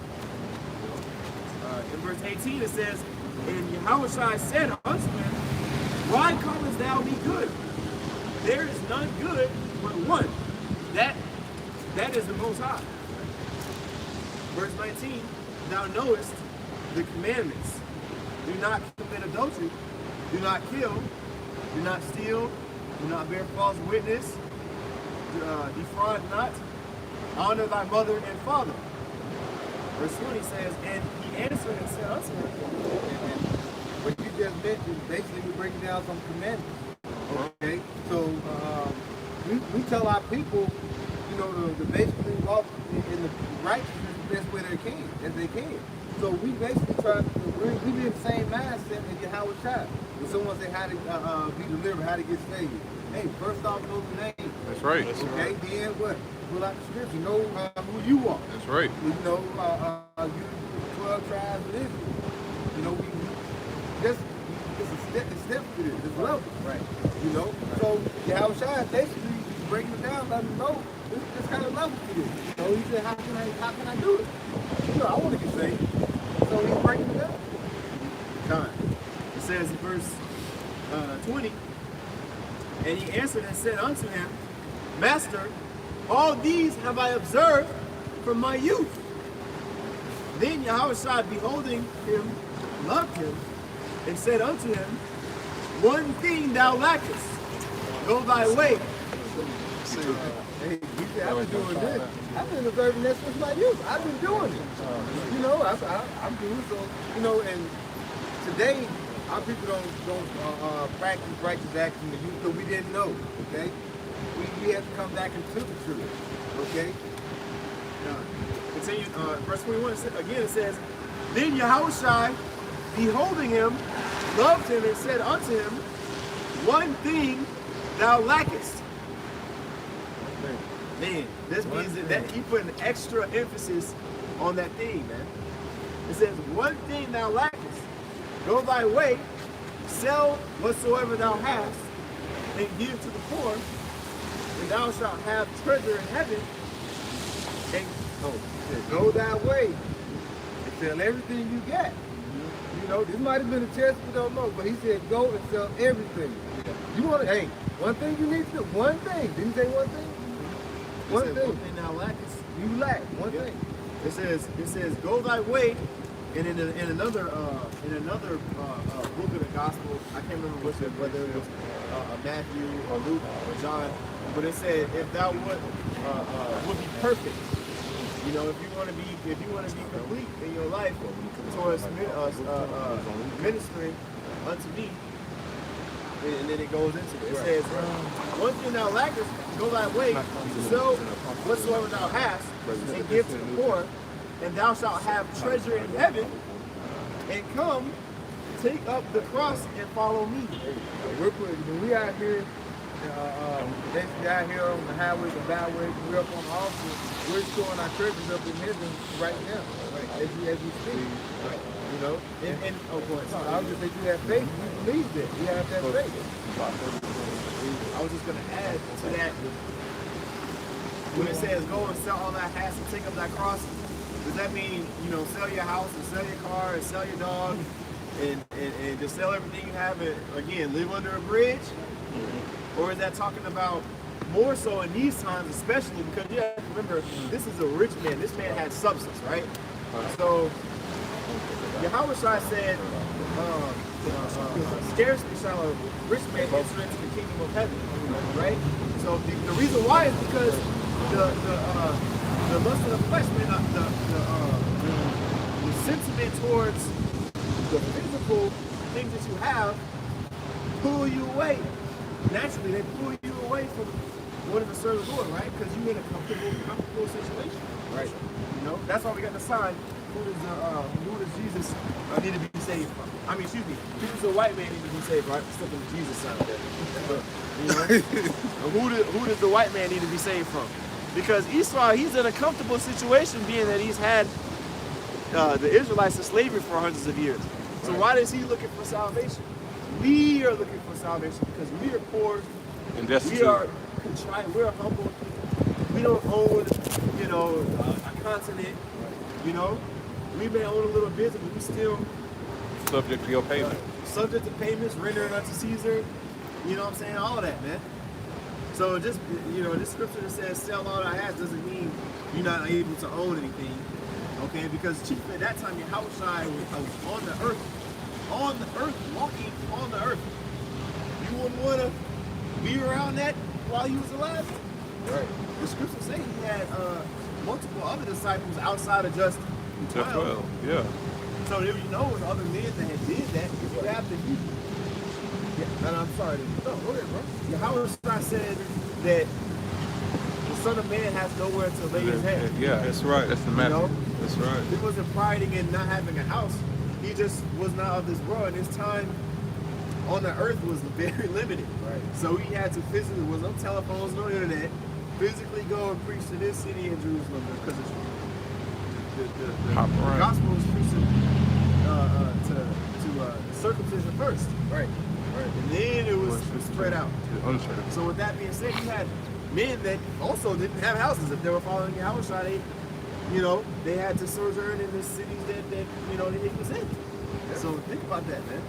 In verse 18 it says, and Yahweh said unto him, why callest thou me good? There is none good but one. That is the Most High. Verse 19, thou knowest the commandments. Do not commit adultery. Do not kill. Do not steal. Do not bear false witness. Defraud not. Honor thy mother and father. Verse 20 says, and he answered and said unto him. What you just mentioned, basically we're breaking down some commandments. Okay? So we tell our people, to basically walk in the righteousness the best way they can. So we basically we live the same mindset as Yahweh Shai. When someone say how to be delivered, how to get saved. Hey, first off, know the name. That's right. Okay, then what? Pull out the scripture. Know who you are. That's right. You 12 tribes of Israel. It's a step to this. It's level. Right. So Yahweh Shai basically breaking it down, letting them know this kind of level to this. So he said, how can I do it? I want to get saved. So he's breaking it down. Time. It says in verse 20, and he answered and said unto him, Master, all these have I observed from my youth. Then Yahushua, beholding him, loved him, and said unto him, one thing thou lackest. Go thy way. Hey, you say, I've been doing this. I've been observing that since my youth. I've been doing it. I'm doing it. So, and today, our people don't practice righteous acts in the youth because we didn't know, okay? We have to come back into the truth, okay? Continue, verse 21, again it says, then Yahushua, beholding him, loved him, and said unto him, one thing thou lackest. Man, this means that he put an extra emphasis on that thing, man. It says, one thing thou lackest. Go thy way, sell whatsoever thou hast, and give to the poor, and thou shalt have treasure in heaven. And go that way and sell everything you got. This might have been a test, we don't know, but he said go and sell everything. You want to, one thing you need to do, one thing. Didn't he say one thing? One thing thou lackest. You lack one thing. It says go thy way, and in another book of the gospel, I can't remember whether it was Matthew or Luke or John, but it said if thou would be perfect. If you want to be complete in your life towards ministering unto me, and then it goes into it. It says, one thing thou lackest, go thy way, sell whatsoever thou hast, and give to the poor, and thou shalt have treasure in heaven, and come, take up the cross and follow me. When we out here, basically out here on the highways and byways, we're up on the altar, we're storing our treasures up in heaven right now, as we speak. And of course, I was just saying you have faith, you believe that, you have that faith. I was just going to add to that, when it says go and sell all that hast and take up that cross, does that mean, sell your house and sell your car and sell your dog and just sell everything you have and, again, live under a bridge? Or is that talking about more so in these times, especially because you have to remember, this is a rich man. This man had substance, right? So, Yahweh said, scarcely shall a rich man enter into the kingdom of heaven, right? So the reason why is because the lust of the flesh, the sentiment towards the physical things that you have pull you away. Naturally, they pull you away from wanting to serve the Lord, right? Because you're in a comfortable situation. Right. You know, that's why we got the sign. Who does Jesus need to be saved from? I mean, excuse me, who does the white man need to be saved, right? Still in the Jesus sign there. You know? And who does the white man need to be saved from? Because Esau, he's in a comfortable situation being that he's had the Israelites in slavery for hundreds of years. So why is he looking for salvation? We are looking for salvation because we are poor, And we destitute. are contrite, we're humble. We don't own, you know, a continent. You know, we may own a little bit, but we still Subject to your payment. subject to payments, rendering unto Caesar. You know what I'm saying? All of that, man. So just, you know, this scripture that says sell all that has doesn't mean you're not able to own anything. Okay, because chiefly at that time Yahushua was on the earth, walking on the earth. You wouldn't want to be around that while he was alive. Right. The scriptures say he had multiple other disciples outside of just the 12. 12. Yeah. So there you know was other men that had did that. You have to do. Yeah, and I'm sorry. No, go ahead, bro. Yahushua said that the Son of Man has nowhere to lay his head. Yeah. That's right. That's the You message. know? That's right. He wasn't priding in not having a house. He just was not of this world. And his time on the earth was very limited. Right. So he had to physically, was no telephones, no internet, physically go and preach to this city in Jerusalem because the Hop around. gospel was preaching to circumcision first. Right. And then it was spread out. Uncircumcised. So with that being said, you had men that also didn't have houses. If they were following Yahushua, they, you know, they had to sojourn in the cities that you know, they was in. So think about that, man.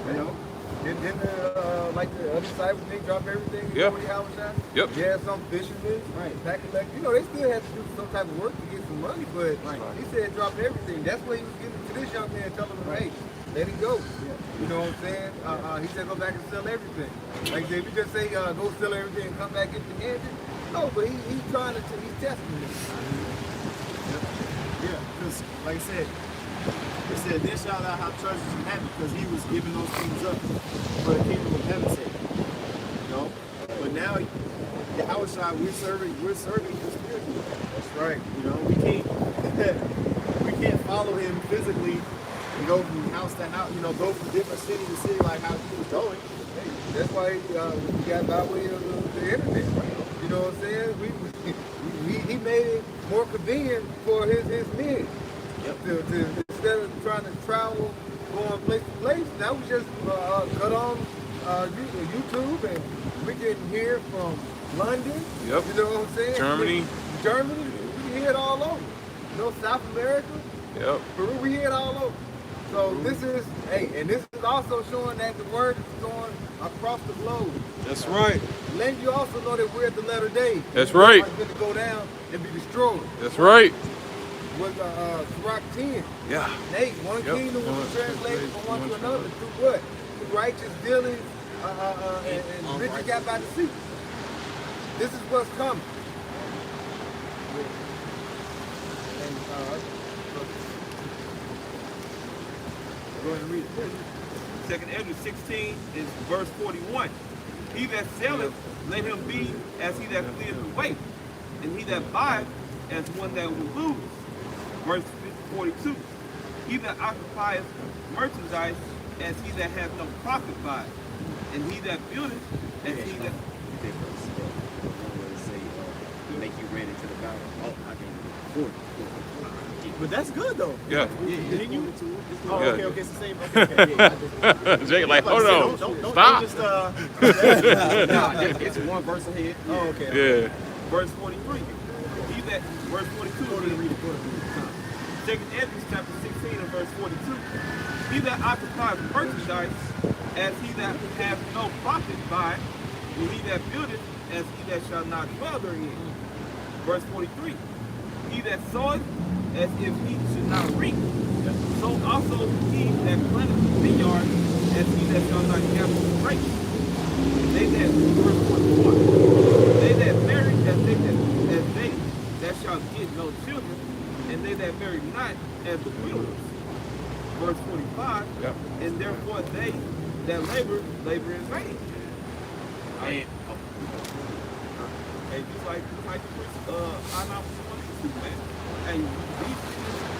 You know? Didn't like the other disciples, they drop everything and Yep. go to Yahushua? Yep. Yeah, some fishermen, Right. back and back. You know, they still had to do some type of work to get some money, but Right. he said drop everything. That's what he was giving to this young man, telling him, hey, let it go. You know what I'm saying? He said go back and sell everything. Like if you just say go sell everything and come back empty-handed, no, but he's trying to, he's testing it. Yeah, because like I said, it said, then shall thou have treasures in heaven, because he was giving those things up for the kingdom of heaven's sake. You know? But now, Yahushua, we're serving the Spirit. That's right. You know, we can't follow him physically and go from house to house, you know, go from different city to city like how he was going. That's why we got by way of the internet. You know what I'm saying? He made it more convenient for his men. Yep. To instead of trying to travel, going place to place, now we just cut on YouTube and we can hear from London. Yep. You know what I'm saying? Germany. Germany, we can hear it all over. You know, South America, Yep. Peru, we hear it all over. So this is, and this is also showing that the word is going across the globe. That's right. Letting you also know that we're at the latter day. That's right. It's going to go down and be destroyed. That's right. Was Sirach 10. Yeah. 8. One Yep. kingdom will One be translated from one to translated, another. Through what? Through righteous dealings and riches got by deceit. This is what's coming. And, Go ahead and read it. Second Ezra 16 is verse 41. He that selleth, let him be as he that fleeth away, and he that buyeth as one that will lose. Verse 42. He that occupieth merchandise as he that hath no profit by it, and he that buildeth as he that. Make you ready to the battle. Oh, I can't do it. But that's good though. Yeah. Didn't you? Oh, Yeah. okay, it's the same. Okay, yeah. Jake like, hold on. Don't Stop. just, Nah, it's one verse ahead. oh, okay. Yeah. Verse 43. He that, verse 42. Go to read it. Second Ezra chapter 16 and verse 42. He that occupies merchandise as he that hath no profit by it, and he that buildeth as he that shall not dwell therein. Verse 43. He that soweth as if he should not reap. So also he that planteth the vineyard as he that shall not gather the grapes. They that, verse 41. They that marry as they that shall get no children, and they that marry not as the widowers. Verse 45. Yep. And therefore they that labor in vain. And Hey, just like I know wanted to do, man. Hey, these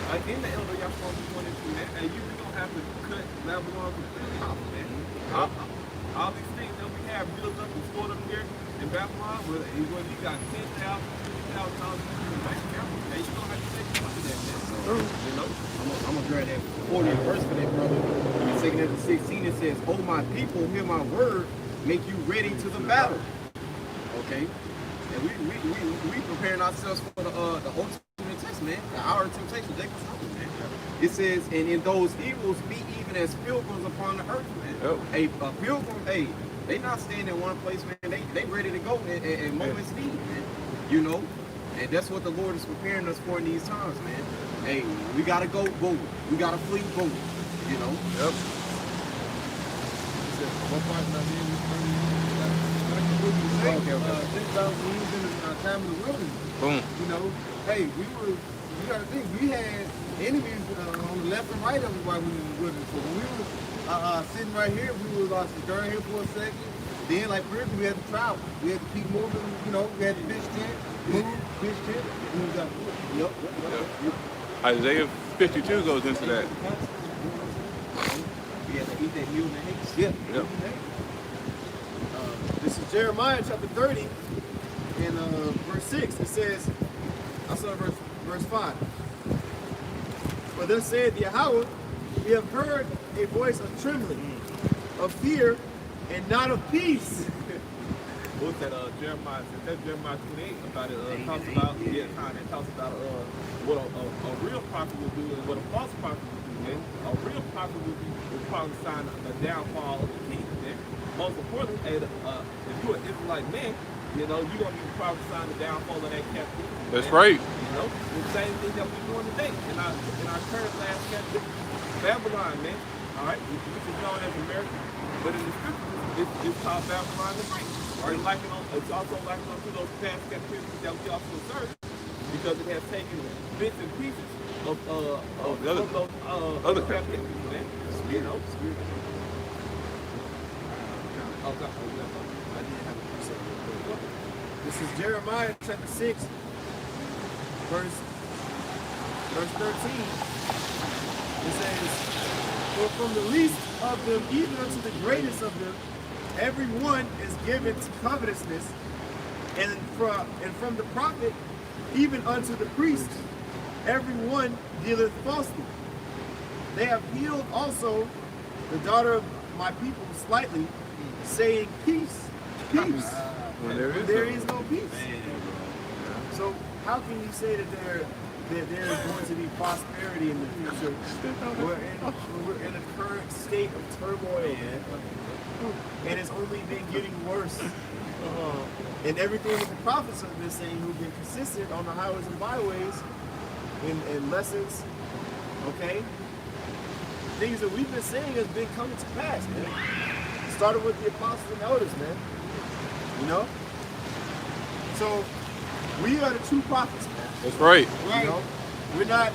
like in the elder y'all supposed to be wanting to, man. Hey, you gonna have to cut Babylon completely off, man. All these things that we have built up and stored up here in Babylon, where you got $10,000, $20,000 in the bank account, hey, you gonna have to take some of that, man. You know? I'm gonna grab that 40th verse for that, brother. In 2 16, it says, "Oh, my people, hear my word, make you ready to the battle." Okay? And we preparing ourselves for the ultimate test, man. The hour of temptation, Jacob's trouble, man. It says, "And in those evils be even as pilgrims upon the earth," man. Yep. A pilgrim, hey, they not staying in one place, man. They ready to go at moment's need, man. You know? And that's what the Lord is preparing us for in these times, man. Hey, we gotta go forward. We gotta flee forward. You know? Yep. Time of the wilderness. Boom. You know, hey, you gotta think, we had enemies on the left and right of us while we were in the wilderness. So when we were sitting right here, we were stirring here for a second. Then, like previously, we had to travel. We had to keep moving, you know, we had to pitch tent, move, pitch tent, and we got yep. Isaiah 52 goes into that. We have to eat that meal in the haste. Yeah. Yep. This is Jeremiah chapter 30 and verse 6. It says, I saw verse 5. For thus saith Yahweh, we have heard a voice of trembling, of fear, and not of peace. What's that? Jeremiah. That's Jeremiah 28 about it. Talks about it talks about what a real prophet will do and what a false prophet will do. Man. A real prophet will probably sign the downfall of the king. Man. Most importantly, if you're an Israelite man, you know you're gonna be prophesying the downfall of that captivity. That's man. right. You know the same thing that we're doing today in our current last captivity, Babylon, man. All right, this is known as America, but in the scriptures, it's called Babylon the Great. It's also likened to those past captivities that we also serve, because it has taken bits and pieces of those other captivities, man. You know. This is Jeremiah chapter 6, verse 13. It says, for from the least of them even unto the greatest of them, every one is given to covetousness, and from the prophet even unto the priest, every one dealeth falsely. They have healed also the daughter of my people slightly, saying peace, peace. When there is no peace. So how can you say that there is going to be prosperity in the future? We're in a current state of turmoil, man. And it's only been getting worse. And everything that the prophets have been saying, who've been consistent on the highways and byways, in lessons, okay? Things that we've been saying has been coming to pass, man. Started with the apostles and elders, man. You know? So, we are the true prophets, man. That's right. You know? We're not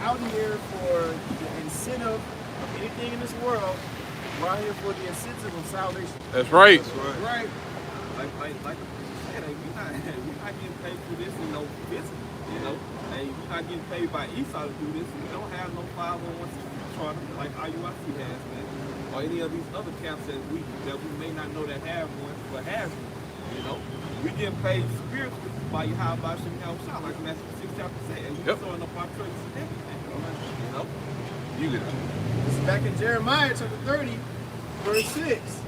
out here for the incentive of anything in this world. We're out here for the incentive of salvation. That's right. Right. Like you said, we're not getting paid for this in no business, you know. Hey, we're not getting paid by Esau to do this. We don't have no 501c3 charter like IUIC has, man, or any of these other camps that we may not know that have one, but has one. You know, we getting paid spiritually by Yahweh Shem Yahushua, like Matthew 6 chapter said, and we're throwing up our churches and everything. You know, You get it. This is back in Jeremiah chapter 30, verse 6.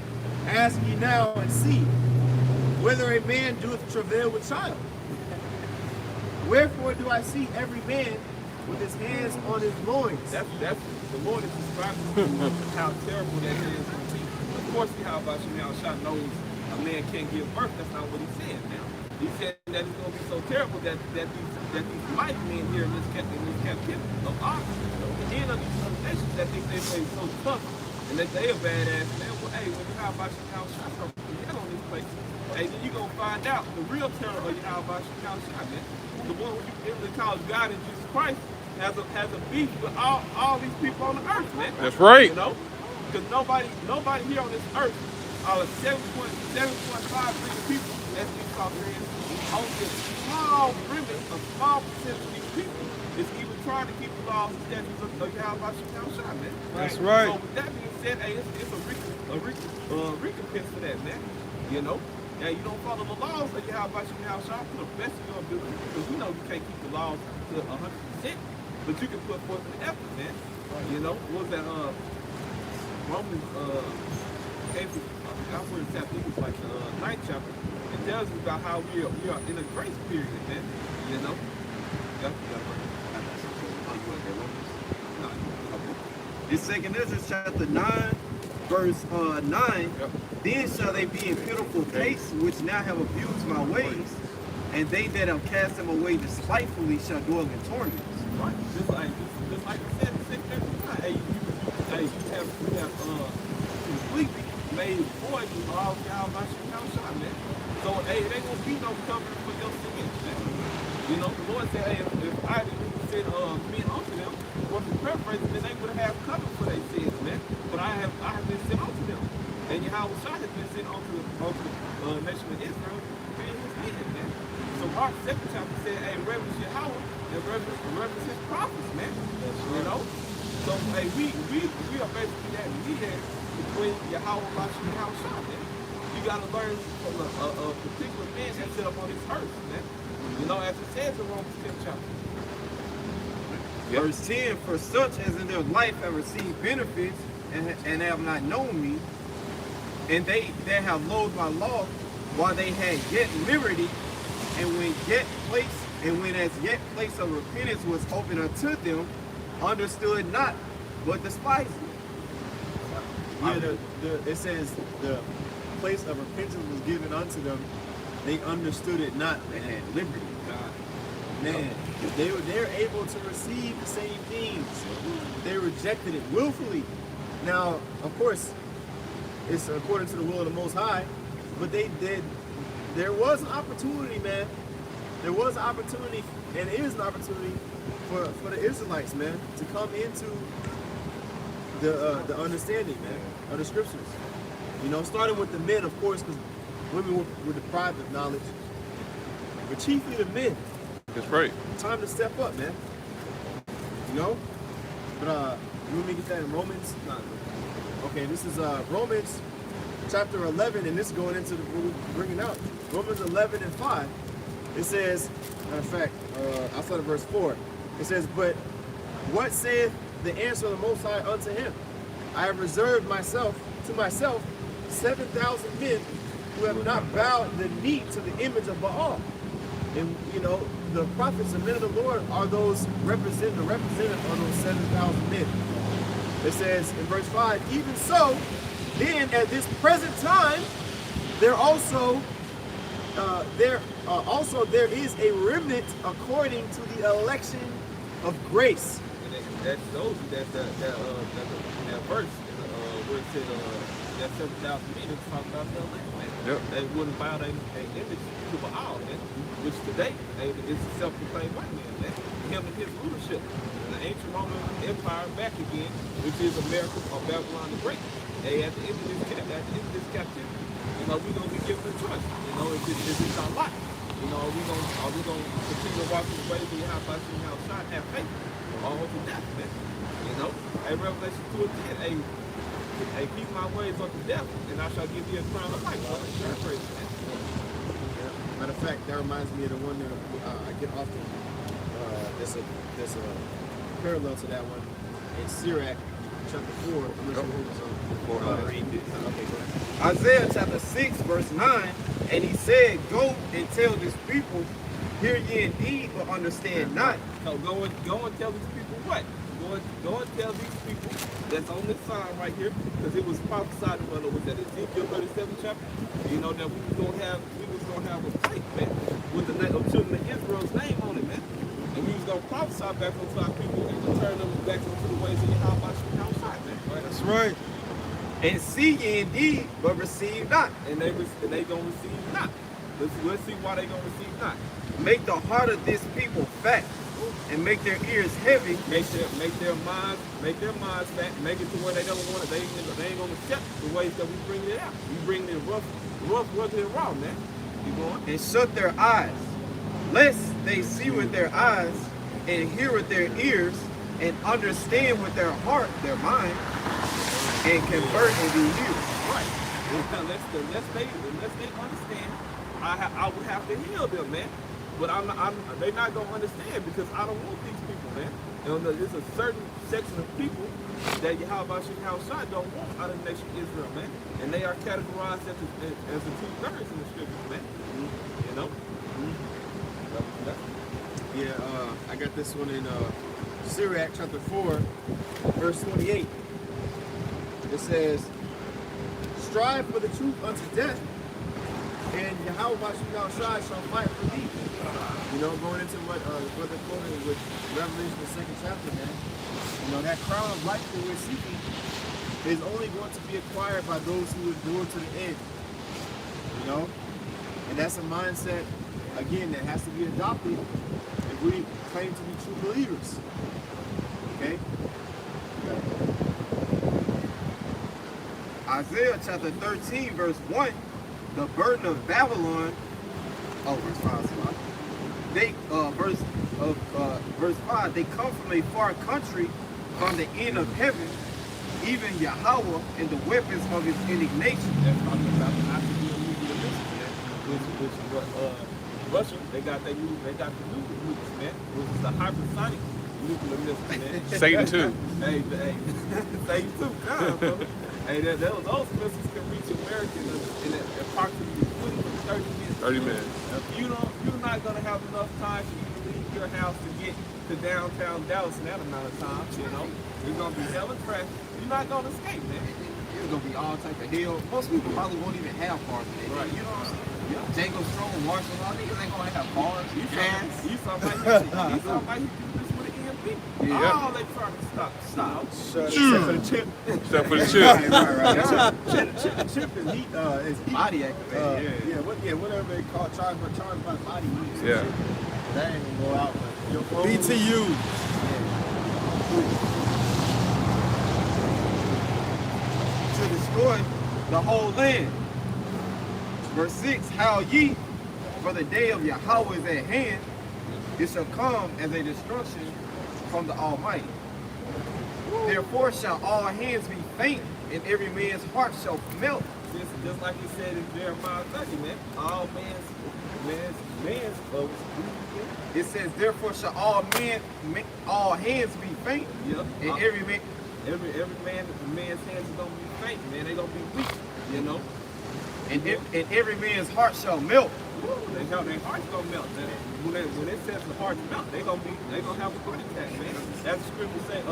Ask ye now and see whether a man doeth travail with child. Wherefore do I see every man with his hands on his loins? that's the Lord is describing how terrible that is. Of course, Yahweh Shem Yahushua knows a man can't give birth. That's not what he said. Now he said that it's going to be so terrible that these mighty men here in this captivity of ours, and of these other nations that think they play so tough and that they are badass, man. Well, hey, when Yahweh Shem Yahushua comes on this place, hey, then you gonna find out the real terror of Yahweh Shem Yahushua, man. The one who you call God in Jesus Christ has a beef with all these people on the earth, man. That's right. You know, because nobody here on this earth out of 7.5 billion people, as we talk here, only a small remnant, a small percentage of these people is even trying to keep the laws and statutes of Yahweh Shah, man. That's right. So with that being said, hey, it's a recompense for that, man. You know? Yeah, you don't follow the laws of Yahweh Shah to the best of your ability, because we know you can't keep the laws to 100%, but you can put forth an effort, man. You know? What was that, Romans, came to, I forgot the chapter, it was like the 9th chapter. It tells us about how we are in a grace period, man. You know? In 2 Ezra chapter 9, verse 9, then shall they be in pitiful case, which now have abused my ways, and they that have cast them away despitefully shall dwell in torments. Right. Just like I said, we have completely made void of all Yahweh Shah, man. So hey, it ain't gonna be no covering for your sins, man. You know, the Lord said, hey, if I didn't send men unto them, or to paraphrase, then they would have covered for their sins, man. But I have been sent unto them. And Yahweh Shah has been sent unto the nation of Israel, being his men, man. So Mark 2nd chapter said, hey, reverence Yahweh and reverence his prophets, man. You know? So hey, we are basically that mediator between Yahweh and Yahweh Shah, man. You gotta learn from a particular man that's set up on this earth, man. You know, as it says in Romans 10th chapter. Verse 10, for such as in their life have received benefits and have not known me, and they that have loathed my law while they had yet liberty, and when as yet place of repentance was open unto them, understood not, but despised it. Yeah, it says the place of repentance was given unto them. They understood it not. They had liberty. Man, they're able to receive the same things. They rejected it willfully. Now, of course, it's according to the will of the Most High, but there was an opportunity, man. There was an opportunity, and it is an opportunity for the Israelites, man, to come into the understanding, man, of the scriptures. You know, starting with the men, of course, because women were deprived of knowledge, but chiefly the men. That's right. Time to step up, man. You know? But you want me to get that in Romans? No. Okay, this is Romans chapter 11, and this is going into what we're bringing out. Romans 11 and 5. It says, matter of fact, I'll start at verse 4. It says, but what saith the answer of the Most High unto him? I have reserved to myself 7,000 men who have not bowed the knee to the image of Baal. And you know, the prophets and men of the Lord are those representative of those 7,000 men. It says in verse 5, even so, then at this present time, there is a remnant according to the election of grace. And that shows you that verse where it said that 7,000 men is talking about the election. Yep. They wouldn't bow their image to Baal, man. Which today is a self-proclaimed white man, man. Him and his rulership. The ancient Roman Empire back again, which is America or Babylon the Great. They at the end of this captivity, you know, we're gonna be given a choice. You know, if it's our life. You know, are we gonna continue to walk in the way of Yahweh and have faith, or to death, man? You know, hey, Revelation 2 and 10, hey, keep my ways unto death, and I shall give you a crown of life. Praise, man. Matter of fact, that reminds me of the one that I get often. There's a parallel to that one in Sirach chapter 4. I'm not sure who was on. Okay, go ahead. Isaiah chapter 6, verse 9, and he said, go and tell this people, hear ye indeed, but understand not. No, go and tell these people what? Go and tell these people that's on this sign right here, because it was prophesied in Ezekiel 37 chapter. You know that we was gonna have a fight, man, with the children of Israel's name on it, man. And we was gonna prophesy back onto our people and return them back into the ways of Yahweh, man. Right? That's right. And see ye indeed, but receive not. And they gonna receive not. Let's see why they gonna receive not. Make the heart of this people fat, and make their ears heavy. Make their minds fat, make it to where they don't want it. They ain't gonna accept the ways that we bring it out. We bring it rough, rugged, and raw, man. Keep going. And shut their eyes, lest they see with their eyes and hear with their ears and understand with their heart, their mind, and convert and be healed. Right. Unless they understand, I would have to heal them, man. But they're not gonna understand because I don't want these people, man. There's a certain section of people that Yahweh Shai don't want out of the nation of Israel, man. And they are categorized as the 2/3 in the scriptures, man. You know? Yeah, I got this one in Sirach chapter 4, verse 28. It says, strive for the truth unto death, and Yahweh Shai shall fight for thee. You know, going into what Brother quoted with Revelation, the 2nd chapter, man. You know, that crown of life that we're seeking is only going to be acquired by those who endure to the end. You know? And that's a mindset, again, that has to be adopted if we claim to be true believers. Okay? Isaiah chapter 13, verse 1, the burden of Babylon, verse 5, sorry. Verse 5, they come from a far country, from the end of heaven, even Yahweh and the weapons of his indignation. That's talking about the nuclear missiles, man. Which is what Russia, they got the nuclear nukes, man. Which is the hypersonic nuclear missiles, man. Satan too. Hey, Satan too, God, brother. Hey, those missiles can reach America in approximately 20 to 30 minutes. 30 minutes. You're not gonna have enough time for you to leave your house to get to downtown Dallas in that amount of time. You know, you're gonna be hella traffic. You're not gonna escape, man. There's gonna be all type of hell. Most people probably won't even have cars today. Right. You know what I'm saying? Yeah. Django Strong, Marshall, all niggas ain't gonna have cars. You something like you do this with an EMP. Yeah. Oh, they trying to stop. Except for the chip. Except for the chip. Chip is heat, is heat. Body activated. Whatever they call charge by body heat. Yeah. That ain't gonna go out, but your phone. BTU. To destroy the whole land. Verse 6, howl ye, for the day of Yahweh is at hand. It shall come as a destruction from the Almighty. Therefore shall all hands be faint, and every man's heart shall melt. Just like he said in Jeremiah 30, man. All man's It says, therefore shall all hands be faint, Yep. and every man. Every man's hands is gonna be faint, man. They gonna be weak, you know. And every man's heart shall melt. Their heart's gonna melt. When it says the heart's melt, they gonna have a heart attack, man. As the scripture say,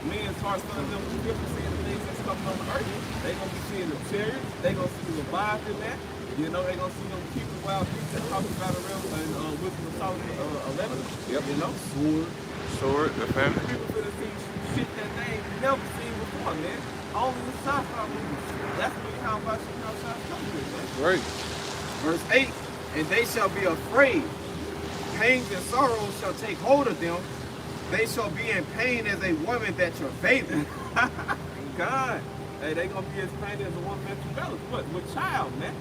men's hearts some of them scriptures saying the things that's coming on the earth. They gonna be seeing the chariots, they gonna see the Leviathan, man. You know, they gonna see them keep the wild beasts that talk about around and Wisdom of Solomon 11. Yep. You know? Sword, the family. People finna see shit that they ain't never seen before, man. Only the sci-fi movies. That's really how about you how sci-fi coming with, man. Right. Verse 8, and they shall be afraid. Pains and sorrows shall take hold of them. They shall be in pain as a woman that travaileth. God. Hey, they gonna be as pained as a woman that travails. What? With child, man.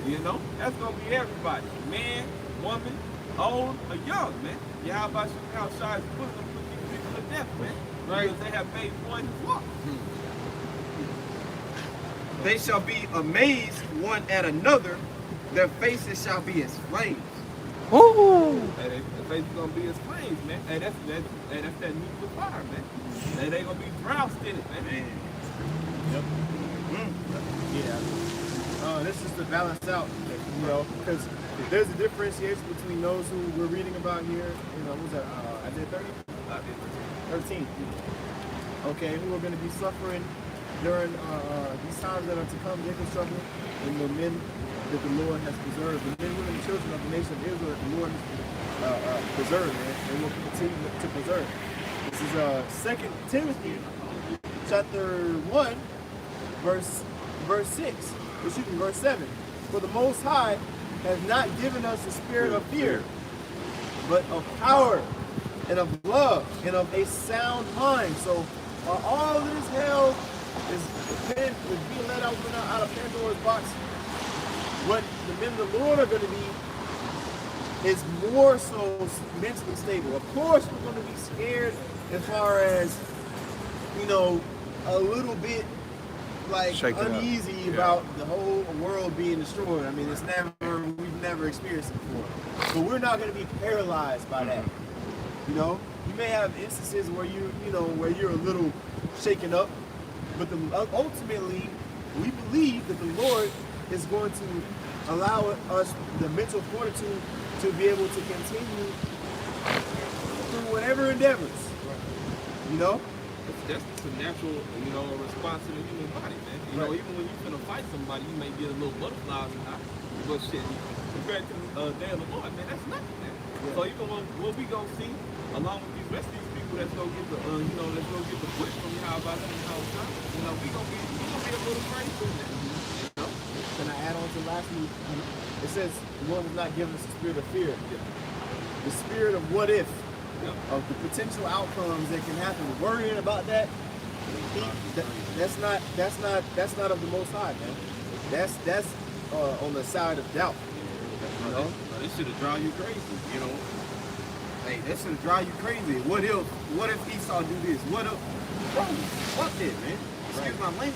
You know? That's gonna be everybody. Man, woman, old, or young, man. Yeah, how about you how shy is putting them put these people to death, man. Right. Because they have made one walk. They shall be amazed one at another. Their faces shall be as flames. Woo! Hey, the face is gonna be as flames, man. Hey, that's that nuclear fire, man. Hey, they gonna be droused in it, man. Yep. Yeah. This is to balance out, you know, because there's a differentiation between those who we're reading about here. You know, who's that? Isaiah 13. Okay, who are going to be suffering during these times that are to come, Jacob's trouble, and the men that the Lord has preserved, the men, women, and children of the nation of Israel, that the Lord has preserved, and will continue to preserve. This is 2 Timothy chapter 1, verse 6. Excuse me, verse 7. For the Most High has not given us the spirit of fear, but of power and of love and of a sound mind. So all of this hell is being let out of Pandora's box. What the men of the Lord are going to be is more so mentally stable. Of course, we're going to be scared as far as, you know, a little bit like uneasy about the whole world being destroyed. I mean, we've never experienced it before. But we're not going to be paralyzed by that. You know, you may have instances where where you're a little shaken up, but ultimately, we believe that the Lord is going to allow us the mental fortitude to be able to continue through whatever endeavors. You know? That's just a natural, response to the human body, man. You know, even when you're finna fight somebody, you may get a little butterflies and that, but shit, compared to the day of the Lord, man, that's nothing, man. Yeah. So even what we gonna see, along with these rest of these people that's gonna get the, let's go get the push from Yahweh and outside, we gonna be a little crazy with that. You know? Can I add on to last week? It says the Lord has not given us a spirit of fear. The spirit of what if. Of the potential outcomes that can happen. Worrying about that, that's not of the Most High, man. That's on the side of doubt. You know, this should have drive you crazy. You know, hey, that should have drive you crazy. What if Esau do this? What if? Bro, fuck that, man. Excuse my language.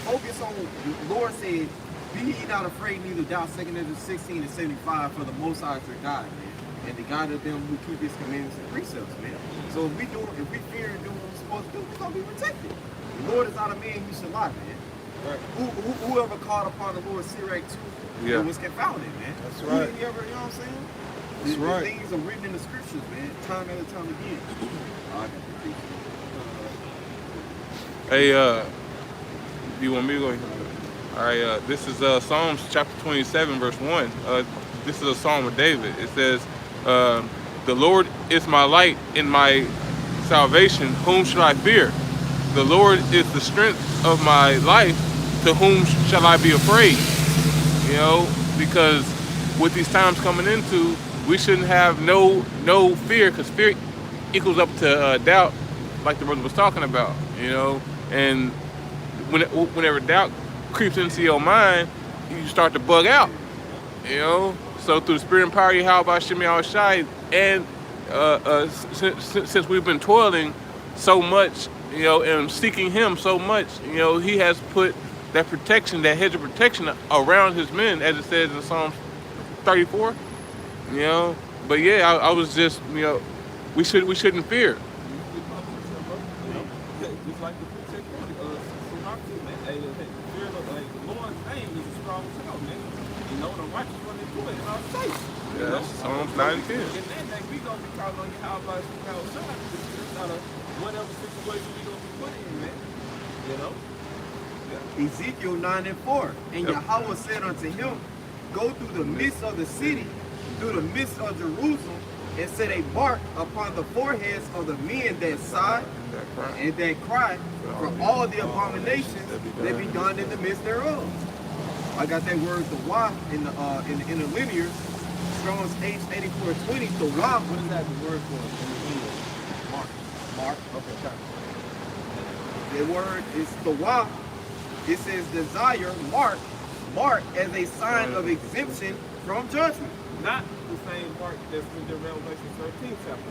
Focus on the Lord said, "Be ye not afraid, neither doubt." 2 Ezra 16:75. For the Most High is your God, man. And the God of them who keep his commandments and precepts, man. So if we fear and do what we're supposed to do, we're gonna be protected. The Lord is not a man he should lie, man. Right. Whoever called upon the Lord, Sirach 2, was confounded, man. That's right. You know what I'm saying? That's right. Things are written in the scriptures, man, time after time again. Hey, you want me to go ahead? All right, this is Psalms chapter 27, verse 1. This is a psalm of David. It says, the Lord is my light and my salvation. Whom shall I fear? The Lord is the strength of my life. To whom shall I be afraid? You know, because with these times coming into, we shouldn't have no fear, because fear equals up to doubt, like the brother was talking about. You know, and whenever doubt creeps into your mind, you start to bug out. You know. So through the spirit and power of Yahweh Shem Yahushai, and since we've been toiling so much, and seeking him so much, he has put that protection, that hedge of protection around his men, as it says in Psalm 34. But yeah, I was just, we shouldn't fear. Just like the protect the Lord's name is a strong tower, man. The righteous run into it and are safe. Yeah, Psalms 9 and 10. And then we gonna be calling on Yahweh outside. It's not a whatever situation we gonna be put in, man. You know? Yeah. Ezekiel 9 and 4. And Yahweh said unto him, go through the midst of the city, through the midst of Jerusalem, and set a mark upon the foreheads of the men that sigh and that cry for all the abominations that be done in the midst thereof. I got that word the Y in the interlinear. Strong's H8420. The Y, what is that the word for? Mark. Okay, got it. The word is the Y. It says desire, mark as a sign of exemption from judgment. Not the same mark that's in the Revelation 13 chapter,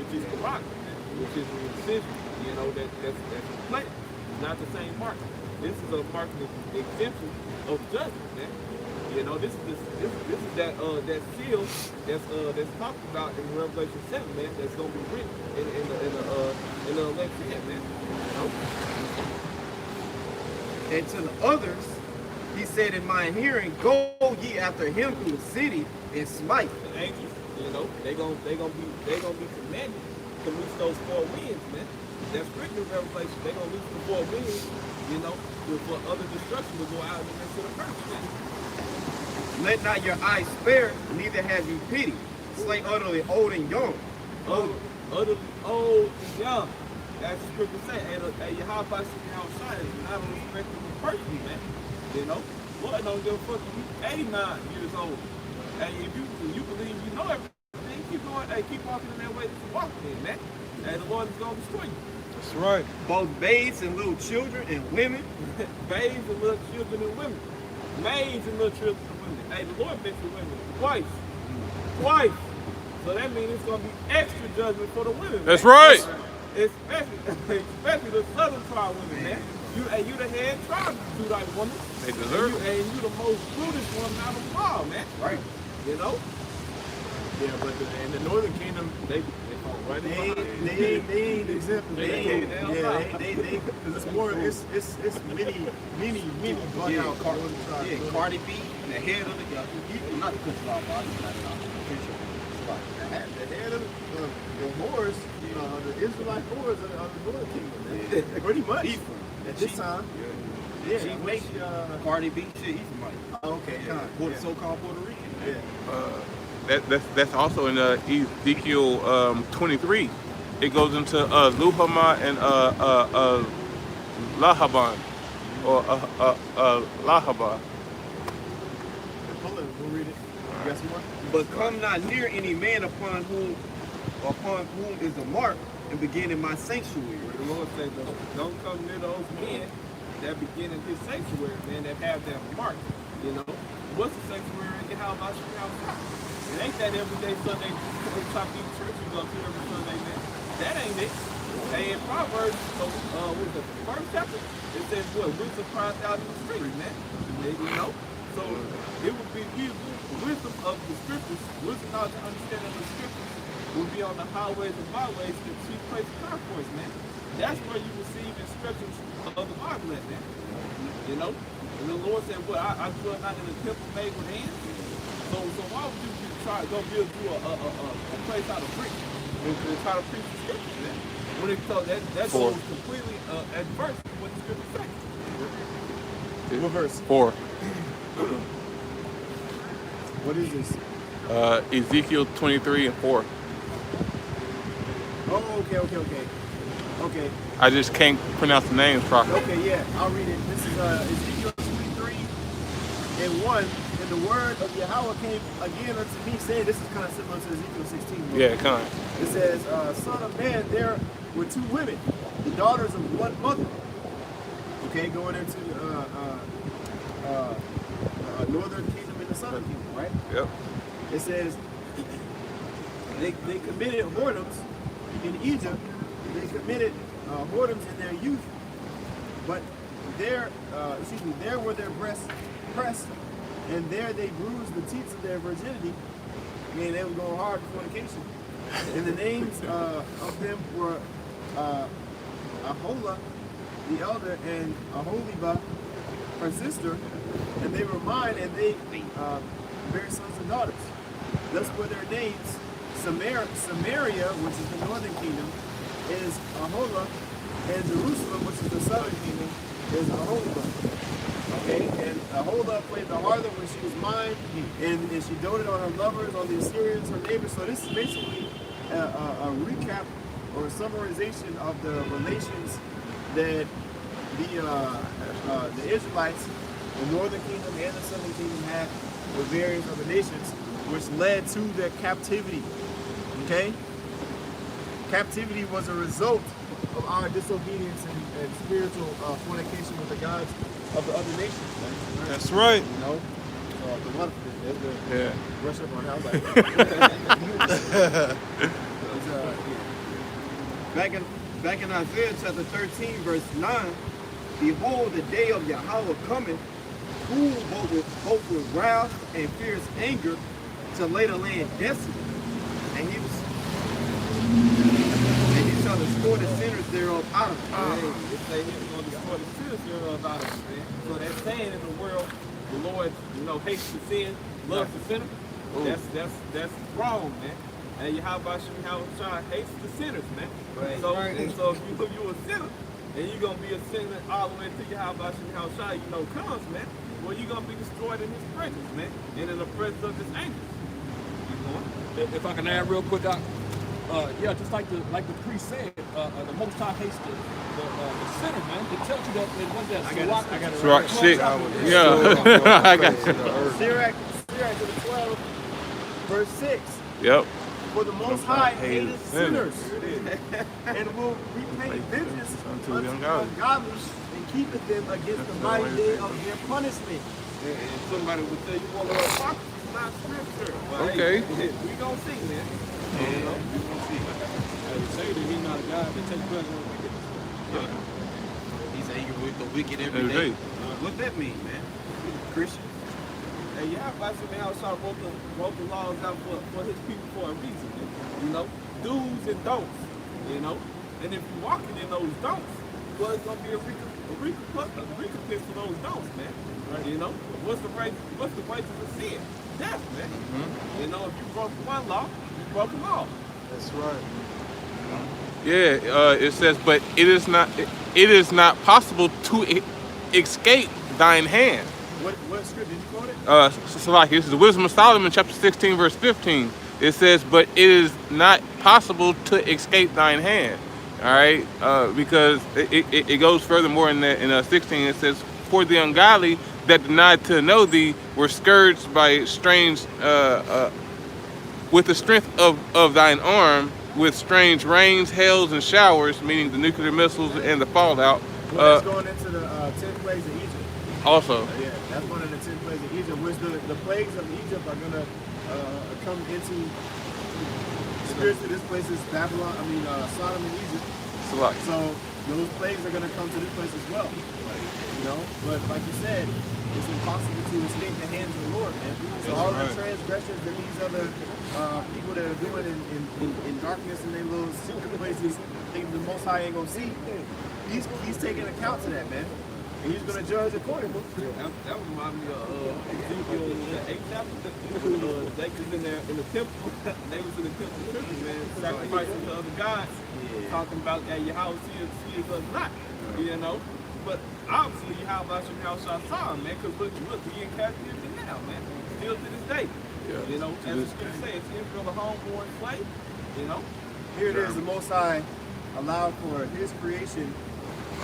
which is the rock, which is the incision. That's a plate. It's not the same mark. This is a mark of exemption of judgment, man. This is that seal that's talked about in Revelation 7, man. That's gonna be written in the election, man. And to the others, he said in my hearing, go ye after him through the city and smite. The angels, they gonna be commanded to loose those four winds, man. That's written in Revelation. They gonna loose the four winds, for other destruction to go out in the midst of the earth, man. Let not your eyes spare, neither have you pity. Slay utterly old and young. Utterly old and young. That's the scripture saying. And Yahweh outside is not only respecting the person, man. Boy, don't give a fuck if you 89 years old. Hey, if you believe you know everything, keep going. going, hey, keep walking in that way that you're walking in, man. And the Lord is going to destroy you. That's right. Both babes and little children and women. Babes and little children and women. Maids and little children and women. Hey, the Lord mentioned women twice. Twice. So that means it's going to be extra judgment for the women. That's man. right. Especially the southern tribe women, man. You the head tribe, you like woman. They deserve it. And you the most brutish woman out of them all, man. Right. You know? Yeah, but in the Northern Kingdom, They fall right in behind it. they ain't exempt. They They ain't. because it's more, it's many bug out Northern tribes. Yeah, Cardi B, the head of the, not the country law body, not at all. The head of the whores, the Israelite whores of the Northern Kingdom, man. Pretty much. At this time. Yeah, She which, Cardi B, shit, he's from like, okay, Puerto, so-called Puerto Rican. yeah. That's also in Ezekiel 23. It goes into Luhama and Lahaban, or Lahaba. Hold on, we'll read it. You got some more? But come not near any man upon whom is the mark, and begin in my sanctuary. The Lord said, don't come near those men that begin in his sanctuary, man, that have their mark. You know? What's the sanctuary in your house? It ain't that everyday Sunday top eat church you go to every Sunday, man. That ain't it. Hey, in Proverbs, with the first chapter, it says, what, wisdom cries out in the street, man. You know? So it would be wisdom of the scriptures, wisdom, knowledge, and understanding of the scriptures will be on the highways and byways and chief places and concourse, man. That's where you receive instructions of the Bible at, man. You know? And the Lord said, well, I dwell not in a temple made with hands. So why would you try to go build you a place out of bricks and try to preach the scriptures, man? When it so that goes completely adverse to what the scriptures say. What verse? 4. What is this? Ezekiel 23 and 4. Oh, okay. I just can't pronounce the names properly. Okay, yeah, I'll read it. This is Ezekiel 23 and 1. And the word of Yahweh came again unto me, saying, this is kind of similar to Ezekiel 16. Yeah, kind of. It says, son of man, there were two women, the daughters of one mother. Okay, going into northern kingdom and the southern kingdom, right? Yep. It says, they committed whoredoms in Egypt. They committed whoredoms in their youth, but there were their breasts pressed, and there they bruised the teats of their virginity. I mean, they were going hard for fornication. And the names of them were Aholah, the elder, and Aholibah, her sister, and they were mine, and they bare sons and daughters. Thus were their names. Samaria, which is the northern kingdom, is Aholah, and Jerusalem, which is the southern kingdom, is Aholibah. Okay, and Aholah played the harlot when she was mine, and she doted on her lovers, on the Assyrians, her neighbors. So this is basically a recap or a summarization of the relations that the Israelites, the northern kingdom and the southern kingdom had with various other nations, which led to their captivity. Okay? Captivity was a result of our disobedience and spiritual fornication with the gods of the other nations. Right? That's right. You know? So the one, Yeah. brush up on house. Back in Isaiah chapter 13, verse 9, behold, the day of Yahweh cometh, who both with wrath and fierce anger to lay the land desolate, and he shall destroy the sinners thereof out of it. It say he's going to destroy the sinners thereof out of it, man. So that saying in the world, the Lord, hates the sin, loves the sinner. That's wrong, man. And Yahweh Shai hates the sinners, man. Right. So if you a sinner, and you're gonna be a sinner all the way to Yahweh Shai, comes, man. Well, you're gonna be destroyed in His presence, man, and in the presence of His angels. If I can add real quick, just like the priest said, the Most High hates the sinner, man. It tells you that it was that I got it Sirach 6. Yeah. I got you. Sirach to the 12, verse 6. Yep. For the Most High hateth sinners, and will repay vengeance unto the ungodly, and keepeth them against the mighty day of their punishment. And somebody would tell you, well, hypocrisy is not scripture. Well, Okay. Hey, we gonna see, man. You know, we gonna see. Hey, say that he's not a God that takes pleasure in wickedness. He's angry with the wicked every day. Hey. What that mean, man? Christian? Hey, yeah, Pastor Maharsha wrote the laws out for his people for a reason. You know, do's and don'ts. You know, and if you're walking in those don'ts, well, it's gonna be a recompense for those don'ts, man. Right. You know, what's the wages of sin? Death, man. You know, if you broke one law, you broke them all. That's right. Yeah, it says, but it is not possible to escape thine hand. What script did you quote it? So like this is the Wisdom of Solomon, chapter 16, verse 15. It says, but it is not possible to escape thine hand. All right, because it goes furthermore in 16. It says, for the ungodly that denied to know thee were scourged by strange, with the strength of thine arm, with strange rains, hails, and showers, meaning the nuclear missiles and the fallout. Well, that's going into the 10 plagues of Egypt. Also, Yeah, that's one of the 10 plagues of Egypt, which the plagues of Egypt are going to come into spiritually. This place is Babylon, Sodom and Egypt. So those plagues are going to come to this place as well. You know, but like you said, it's impossible to escape the hands of the Lord, man. So all the transgressions that these other people that are doing in darkness in their little secret places, thinking the Most High ain't gonna see, he's taking account to that, man. And he's gonna judge accordingly. That reminds me of Ezekiel in the 8th chapter. They was in there in the temple. They was in the temple tripping, man, sacrificing to other gods, talking about that Yahweh sees us not, you know. But obviously, Yahweh saw him, man, because look, he in captivity now, man. Still to this day. Yeah, you know, as the scripture says, Israel, the homeborn slave, you know. Here it is, the Most High allowed for his creation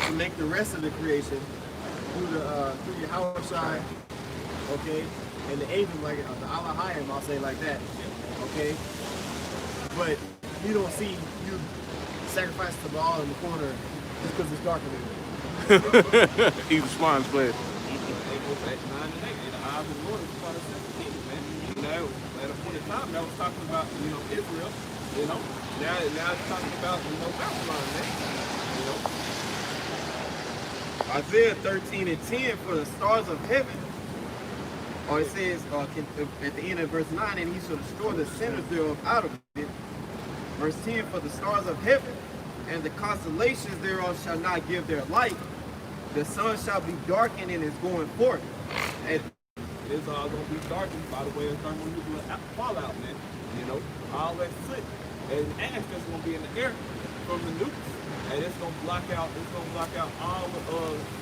to make the rest of the creation through Yahweh Shai, okay, and the angels, like the Alahayim, I'll say like that, okay. But you don't see you sacrifice the ball in the corner just because it's darker than you. Eat the swine's flesh. At a point in time, that was talking about, Israel, Now it's talking about, Babylon, man, Isaiah 13:10, for the stars of heaven, or it says at the end of verse 9, and he shall destroy the sinners thereof out of it. Verse 10, for the stars of heaven and the constellations thereof shall not give their light. The sun shall be darkened in its going forth. And it's all going to be darkened by the way of thermonuclear fallout, man. All that soot and ash that's going to be in the air from the nukes. And it's going to block out all the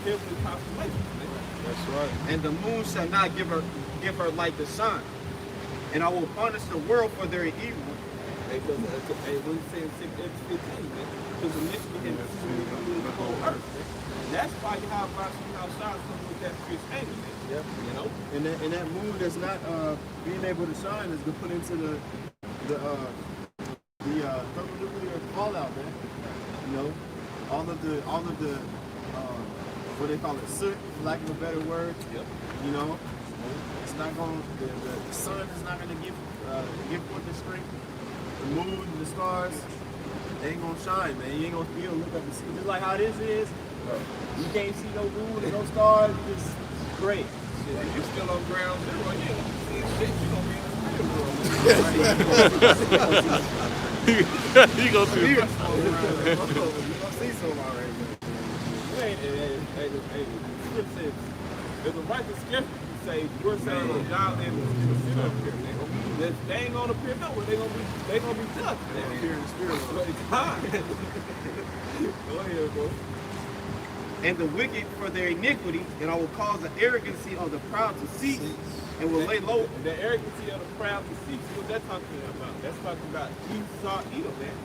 heavenly constellations, man. That's right. And the moon shall not give her light to shine. And I will punish the world for their evil. Because what he said in 15, man. Because initially in the whole earth, man. And that's why you have shines coming with that fierce anger, man. Yep. And that moon that's not being able to shine is going to put into the thermonuclear fallout, man. All of the what they call it, soot, for lack of a better word. Yep. It's not going. The sun is not going to give forth the strength. The moon and the stars, they ain't gonna shine, man. You ain't gonna feel, look up and see. Just like how this is, you can't see no moon and no stars. It's just great. If you're still on ground zero, you ain't gonna see shit. You're gonna be in the spirit world. You go through. You're gonna see some already, man. The script says, if the righteous skeptic say, we're saying that y'all in the center of here, they ain't gonna appear nowhere. They gonna be judged. They appear in the spirit world. Go ahead, bro. And the wicked for their iniquity, and I will cause the arrogancy of the proud to cease, and will lay low. The arrogancy of the proud to cease. What that's talking about? That's talking about Esau, Edom, man.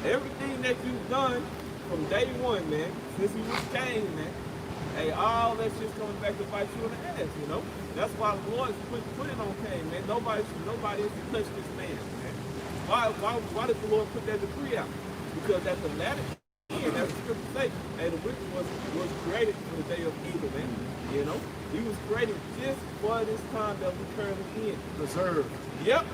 Everything that you've done from day one, man, since you was Cain, man. Hey, all that shit's coming back to bite you in the ass, That's why the Lord put it on Cain, man. Nobody is to touch this man, man. Why did the Lord put that decree out? Because at the latter end, as the scripture say, and the wicked was created for the day of evil, man. You know, he was created just for this time that we currently in. Preserved. Yep,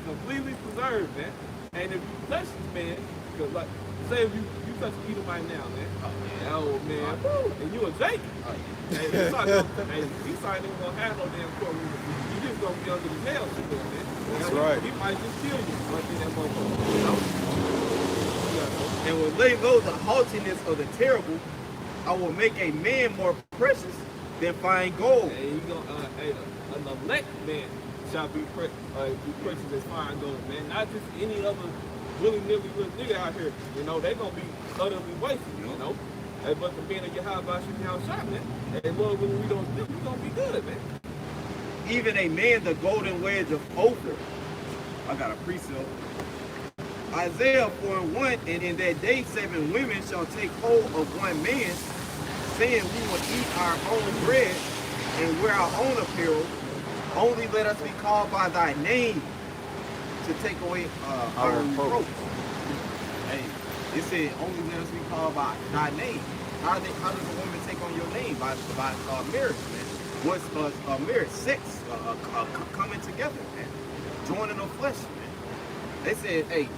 completely preserved, man. And if you touch this man, because like, say if you touch Edomite now, man. Oh man, woo, and you a Jake. Hey, Esau ain't even gonna have no damn courtroom. You just gonna be under the nail, man. That's right. He might just kill you right in that motherfucker. You know? And will lay low the haughtiness of the terrible. I will make a man more precious than fine gold. Hey, you gonna an elect man shall be precious as fine gold, man. Not just any other willy-nilly little nigga out here. You know, they gonna be utterly wasted, you know. Hey, but the men of Yahweh should be out shot, man. Hey, Lord, when we don't do, we gonna be good, man. Even a man the golden wedge of Ophir. I got a precept. Isaiah 4:1, and in that day 7 women shall take hold of one man, saying, we will eat our own bread and wear our own apparel. Only let us be called by thy name to take away our reproach. Hey, it said, only let us be called by thy name. How does a woman take on your name? By marriage, man. What's marriage? Sex, coming together, man. Joining the flesh, man. They said, hey,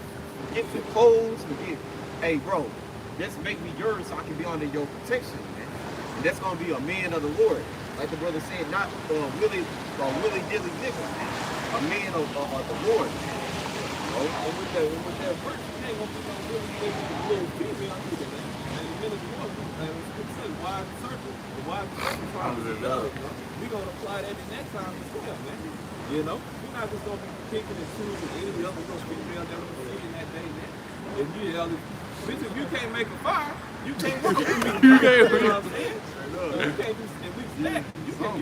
forget your clothes, forget, hey, bro, just make me yours so I can be under your protection, man. And that's gonna be a man of the Lord. Like the brother said, not willy-dilly nigga, man. A man of the Lord, man. And with that verse, you ain't gonna be no little female either, man. And the men of the Lord, and it's say, wide circle, the wide circle promises love. We gonna apply that in that time as well, man. You know, we're not just gonna be picking and choosing any other female that we're seeing that day, man. And bitch, if you can't make a fire, you can't work with me. You know what I'm saying? You can't do, if we stack, you can't,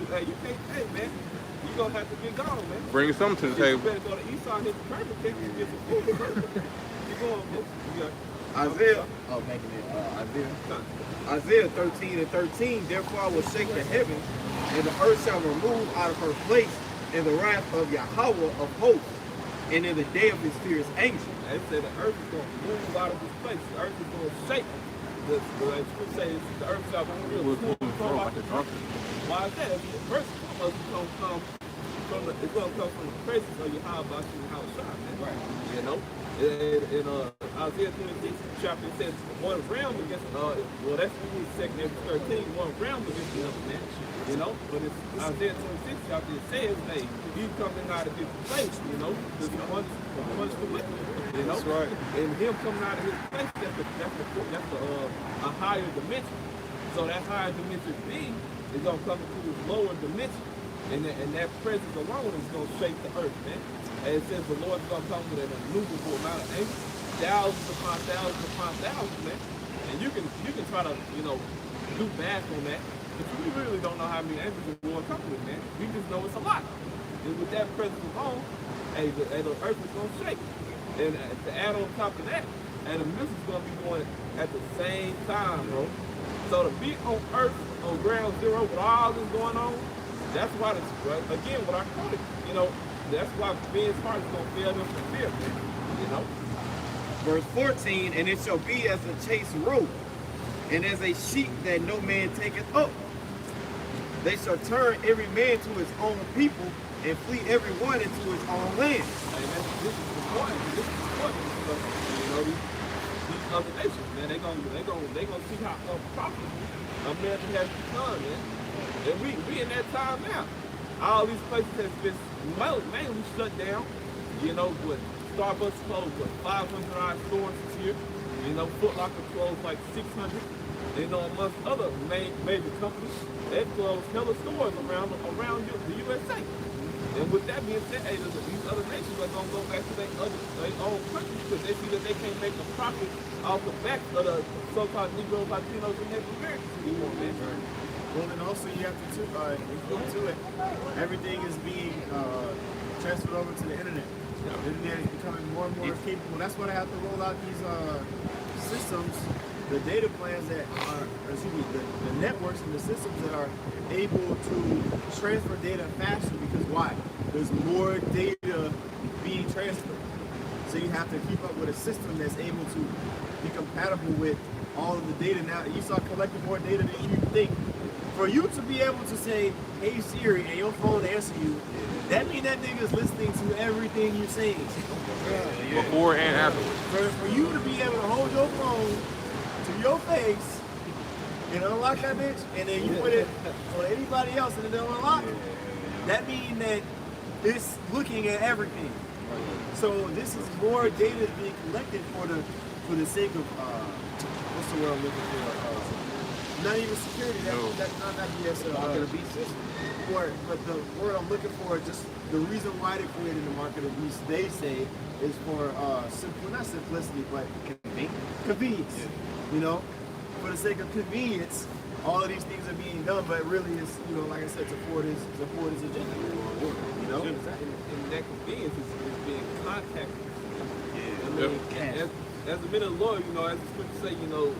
hey, man. You gonna have to get gone, man. Bring something to the table. You better go to Esau and hit the perfect cake and get some food. Keep going, man. You got Isaiah, Isaiah 13:13, therefore I will shake the heavens, and the earth shall remove out of her place in the wrath of Yahweh of hosts, and in the day of his fierce anger. They said the earth is going to move out of this place. The earth is going to shake. The scripture says the earth shall move out of this place. Why is that? The first of us is going to come from the presence of Yahweh, man. Right. You know? In Isaiah 26 chapter, it says one realm against well, that's really 2nd Ezra 13, one realm against the other, man. You know, but it's Isaiah 26 chapter, it says, hey, he's coming out of his place, you know, to punch the wicked, you know. That's right. And him coming out of his place, that's a higher dimension. So that higher dimension being is gonna come into this lower dimension, and that presence alone is gonna shake the earth, man. And it says the Lord's gonna come with an innumerable amount of angels, thousands upon thousands, man. And you can try to, you know, do math on that, but we really don't know how many angels the Lord comes with, man. We just know it's a lot. And with that presence alone, the earth is gonna shake. And to add on top of that, and the missile's gonna be going at the same time, bro. So to be on earth, on ground zero, with all this going on, that's why again, what I call it, you know, that's why men's heart is going to fail them from fear, man. You know? Verse 14, and it shall be as a chase rope, and as a sheep that no man taketh up. They shall turn every man to his own people, and flee every one into his own land. And this is the point. This is the point. You know, these other nations, man, they gonna see how unprofitable America has become, man. And we in that time now. All these places have been mainly shut down. You know, with Starbucks closed, 500 odd stores this year. You know, Foot Locker closed like 600. You know, amongst other major companies, they closed hella stores around the USA. And with that being said, hey, these other nations are gonna go back to their own countries because they see that they can't make a profit off the back of the so-called Negroes, Latinos, and Native Americans anymore, man. Well, then also you have to, to it, everything is being transferred over to the internet. The internet is becoming more and more capable. That's why they have to roll out these systems, the data plans that are, the networks and the systems that are able to transfer data faster because why? There's more data being transferred. So you have to keep up with a system that's able to be compatible with all of the data. Now, Esau collecting more data than you think. For you to be able to say, hey Siri, and your phone answer you, that means that nigga's listening to everything you're saying. Before and afterwards. For you to be able to hold your phone to your face and unlock that bitch, and then you put it on anybody else and it don't unlock, that means that it's looking at everything. So this is more data being collected for the sake of what's the word I'm looking for? Not even security. That's not BS. Market of beast system. But the word I'm looking for, just the reason why they created the market of beast, they say, is for not simplicity, but convenience. You know, for the sake of convenience, all of these things are being done, but really it's, you know, like I said, to support his agenda. You know, And that convenience is being contacted. Yeah. I mean, as a minute lawyer, you know, as the scripture say, you know,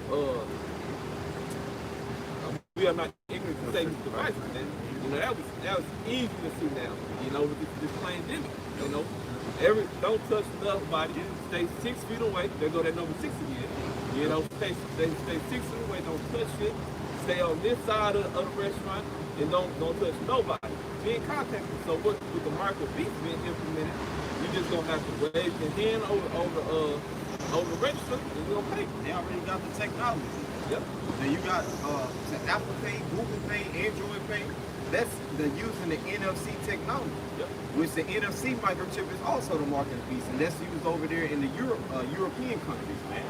we are not ignorant to Satan's devices, man. You know, that was easy to see now. You know, with this pandemic. You know, don't touch nobody. Stay 6 feet away. There go that number 6 again. You know, stay 6 feet away. Don't touch it. Stay on this side of the restaurant and don't touch nobody. Being contacted. So with the mark of beast being implemented, you just gonna have to wave your hand over the register and you're gonna pay. They already got the technology. Yep. Then you got the Apple Pay, Google Pay, Android Pay. That's using the NFC technology. Yep. Which the NFC microchip is also the market of beast, and that's used over there in the European countries, man.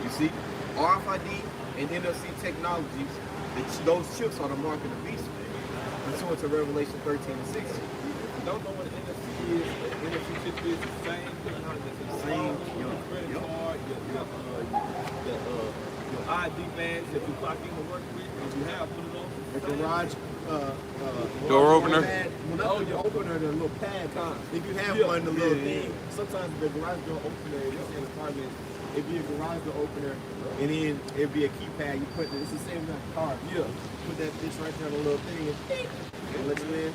You see, RFID and NFC technologies, those chips are the market of beast, man. Pursuant to Revelation 13 and 16. If you don't know what an NFC is, the NFC chip is the same technology. It's the same your credit card, your ID badge that you clock in to work with. If you have one of those, the garage Door opener? Pad, well, not the opener, the little pad. If you have one, the little thing. Sometimes the garage door opener, if it's in an apartment, it'd be a garage door opener, and then it'd be a keypad. You put it's the same kind of car. Yeah. Put that bitch right there on the little thing and let you in.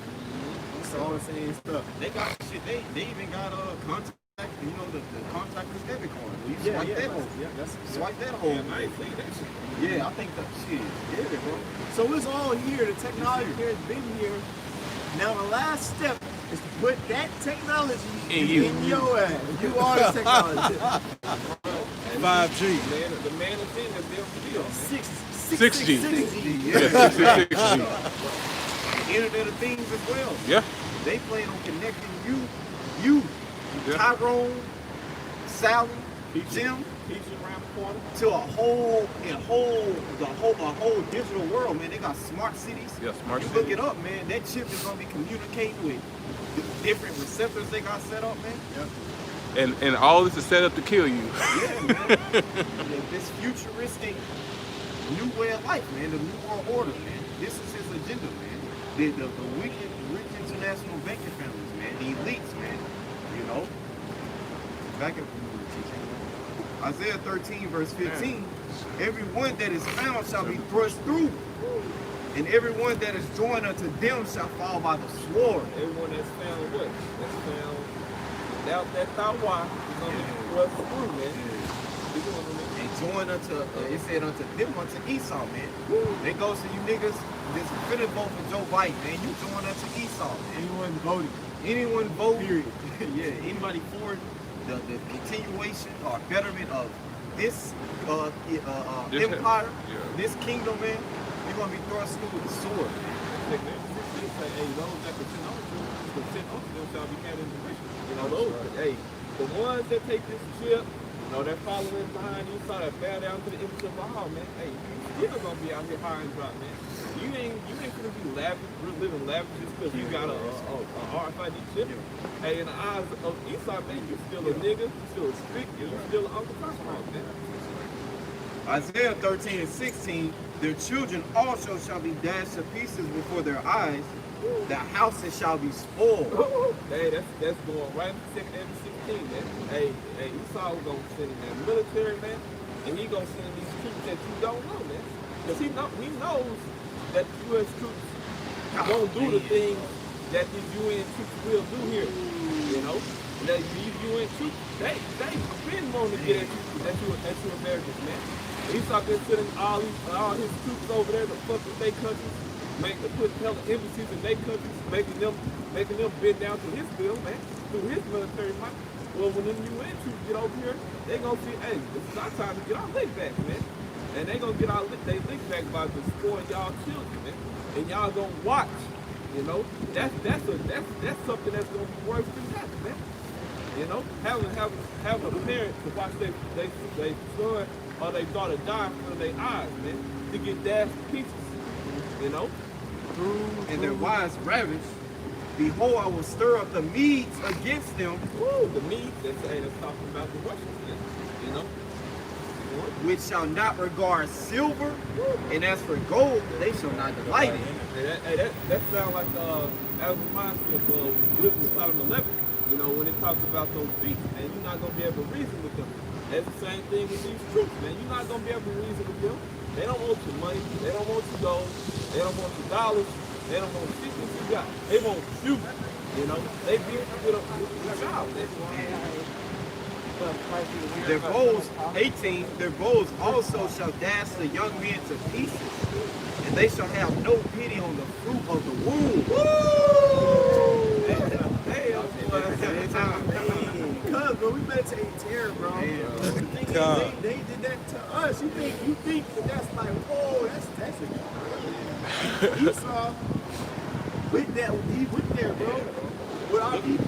It's all the same stuff. They got shit. They even got contact. You know the contactless debit card. You swipe that hole. Yeah, that's Swipe that hole. I ain't seen that shit. Yeah, I think that shit. Yeah, bro. So it's all here. The technology here has been here. Now the last step is to put that technology in your ass. You are the technology. 5G. The man is in that's there for real. 6G. 6G. Yeah, 6G. The Internet of Things as well. Yeah. They plan on connecting you, Tyrone, Sally, Jim, around the corner. to a whole digital world, man. They got smart cities. Yeah, smart You cities. look it up, man. That chip is gonna be communicating with the different receptors they got set up, man. And all this is set up to kill you. Yeah, man. This futuristic new way of life, man. The new world order, man. This is his agenda, man. The wicked, rich international banking families, man. The elites, man. You know. Back in Isaiah 13, verse 15. Everyone that is found shall be thrust through, and everyone that is joined unto them shall fall by the sword. Everyone that's found what? That's found without that tawah is gonna be thrust through, man. And joined unto, it said unto them, unto Esau, man. They goes to you niggas, this finna vote for Joe Biden, man. You join unto Esau, man. Anyone voting. Anyone vote, Period. yeah, anybody for the continuation or betterment of this empire, this kingdom, man, you're gonna be thrust through with the sword, man. Hey, those that consent unto them shall be handed in the You know, those, hey, the ones that take this chip, you know, they're following behind you, so that bow down to the image of Baal, man. Hey, you still gonna be out here high and drop, man. You ain't gonna be living lavish just because you got a RFID chip. Hey, in the eyes of Esau, man, you still a nigga, you still a street, you still an Uncle Crossroads, man. Isaiah 13 and 16, their children also shall be dashed to pieces before their eyes. The houses shall be spoiled. Hey, that's going right into 2nd Ezra 16, man. Hey, Esau was gonna send in that military, man, and he gonna send in these troops that you don't know, man. Because he knows that the U.S. troops won't do the things that these UN troops will do here. You know, that you and truth, they been wanting to get at you Americans, man. He's out there sending all his troops over there to fuck with their countries, put hella embassies in their countries, making them bend down to his will, man, through his military might. Well, when them UN troops get over here, they gonna see, hey, this is our time to get our lick back, man. And they gonna get they lick back by destroying y'all children, man. And y'all gonna watch, you know. That's something that's gonna be worse than that, man. You know, having a parent to watch their son or their daughter die in front of their eyes, man, to get dashed to pieces, you know. And their wives ravished. Behold, I will stir up the Medes against them. Woo, the Medes, that's talking about the Russians, man, you know. Which shall not regard silver, and as for gold, they shall not delight in. That sounds like that reminds me of Wisdom of Solomon 11. You know, when it talks about those beasts, man, you're not gonna be able to reason with them. That's the same thing with these troops, man. You're not gonna be able to reason with them. They don't want your money. They don't want your gold. They don't want your dollars. They don't want shit that you got. They want you. You know, they beat you with a child. Their bows, 18, their bows also shall dash the young men to pieces, and they shall have no pity on the fruit of the womb. Cuz, bro, we meditate terror, bro. The thing is, they did that to us. You think that's like, oh, that's a Esau with that, he went there, bro, with our people.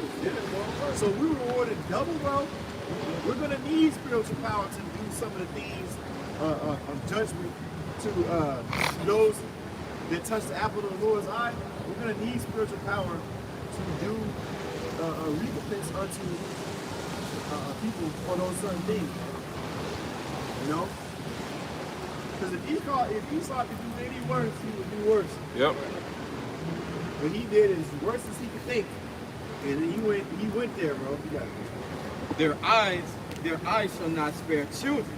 So we were rewarded double, bro. We're gonna need spiritual power to do some of the things of judgment to those that touch the apple of the Lord's eye. We're gonna need spiritual power to do recompense unto people for those certain things. You know? Because if Esau could do any worse, he would do worse. Yep. What he did is worse as he could think. And he went there, bro. You got it. Their eyes shall not spare children.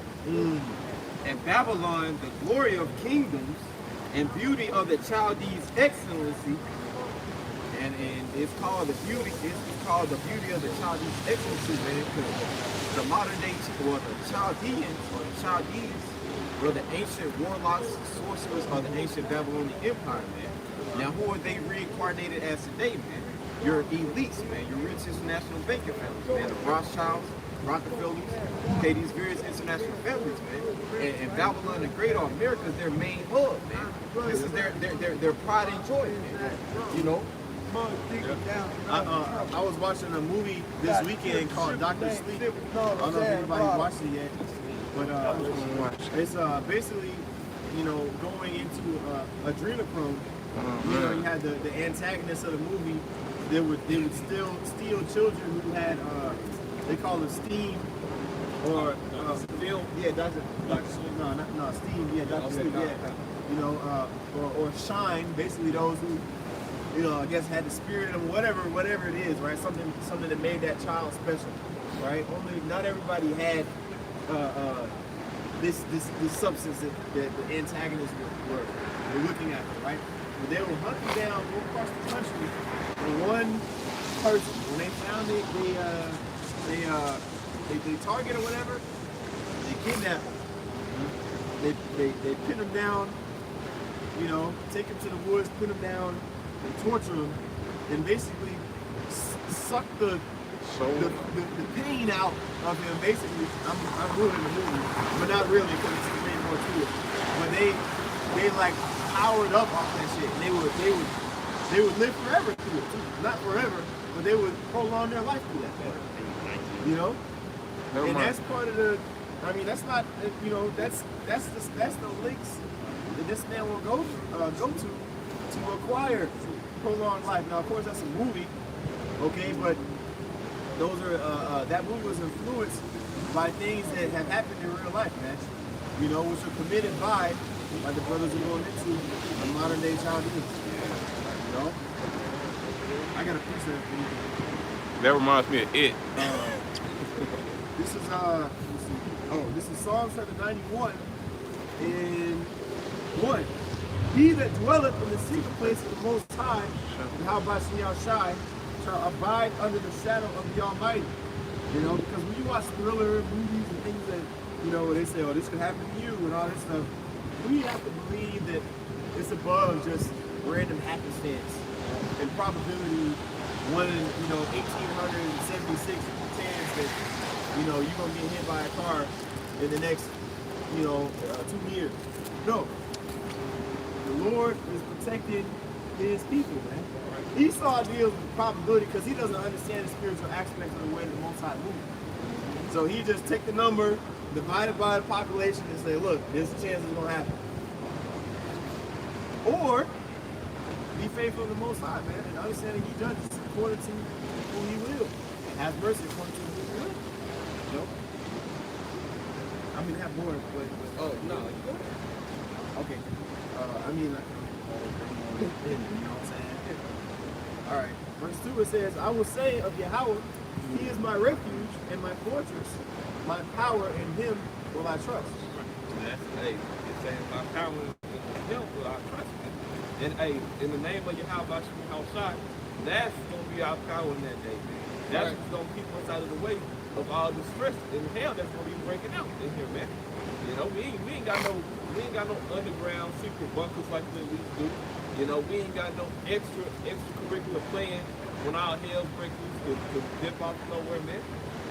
And Babylon, the glory of kingdoms, and beauty of the Chaldees' excellency, and it's called the beauty. It's called the beauty of the Chaldees' excellency, man. Because the modern day, or the Chaldeans, or the Chaldees, were the ancient warlocks, sorcerers of the ancient Babylonian Empire, man. Now, who are they reincarnated as today, man? Your elites, man. Your rich international banking families, man. The Rothschilds, Rockefellers, okay, these various international families, man. And Babylon the Great, or America, is their main hub, man. This is their pride and joy, man. You know? I was watching a movie this weekend called Dr. Sleep. I don't know if anybody watched it yet, but it's basically, you know, going into adrenochrome. You know, you had the antagonists of the movie. They would still steal children who had they call it steam or film. Yeah, Dr. Sleep. No, steam. Yeah, Dr. Sleep. Yeah, you know, or shine. Basically, those who, you know, I guess had the spirit in them, whatever it is, right? Something that made that child special, right? Not everybody had this substance that the antagonists were looking at, right? But they were hunting down all across the country for one person. When they found it, they target or whatever, they kidnap them. They pin them down, you know, take them to the woods, put them down, and torture them, and basically suck the pain out of him. Basically, I'm ruining the movie, but not really, because it's way more to it. But they like powered up off that shit. And they would live forever through it too. Not forever, but they would prolong their life through that. You know, and that's part of the. I mean, that's not. You know, that's the links that this man will go to acquire prolonged life. Now, of course, that's a movie, okay, but those are that movie was influenced by things that have happened in real life, man. You know, which are committed by the brothers who are going into the modern day child abuse. You know, I got a piece of it for you. That reminds me of it. This is let's see. Oh, this is Psalms chapter 91 and 1. He that dwelleth in the secret place of the Most High, and how about Shai, shall abide under the shadow of the Almighty. You know, because when you watch thriller movies and things that, you know, they say, oh, this could happen to you and all this stuff, we have to believe that it's above just random happenstance and probability 1 in, 1876 chance that, you're going to get hit by a car in the next, 2 years. No. The Lord is protecting his people, man. Esau deals with probability because he doesn't understand the spiritual aspects of the way the Most High moves. So he just take the number, divide it by the population, and say, look, there's a chance it's going to happen. Or be faithful to the Most High, man, and understand that he judges according to who he will, and has mercy according to who he will. Nope. I mean, have more, but Oh, no. okay. You know what I'm saying? All right. Verse 2, it says, I will say of Yahweh, he is my refuge and my fortress, my power, in him will I trust. Hey, it's saying my power in him will I trust. And hey, in the name of Yahweh Shai, that's going to be our power in that day, man. That's what's going to keep us out of the way of all the stress and hell that's going to be breaking out in here, man. You know, we ain't got no underground secret bunkers like we used to do. You know, we ain't got no extracurricular plan when our hell break loose to dip off nowhere, man.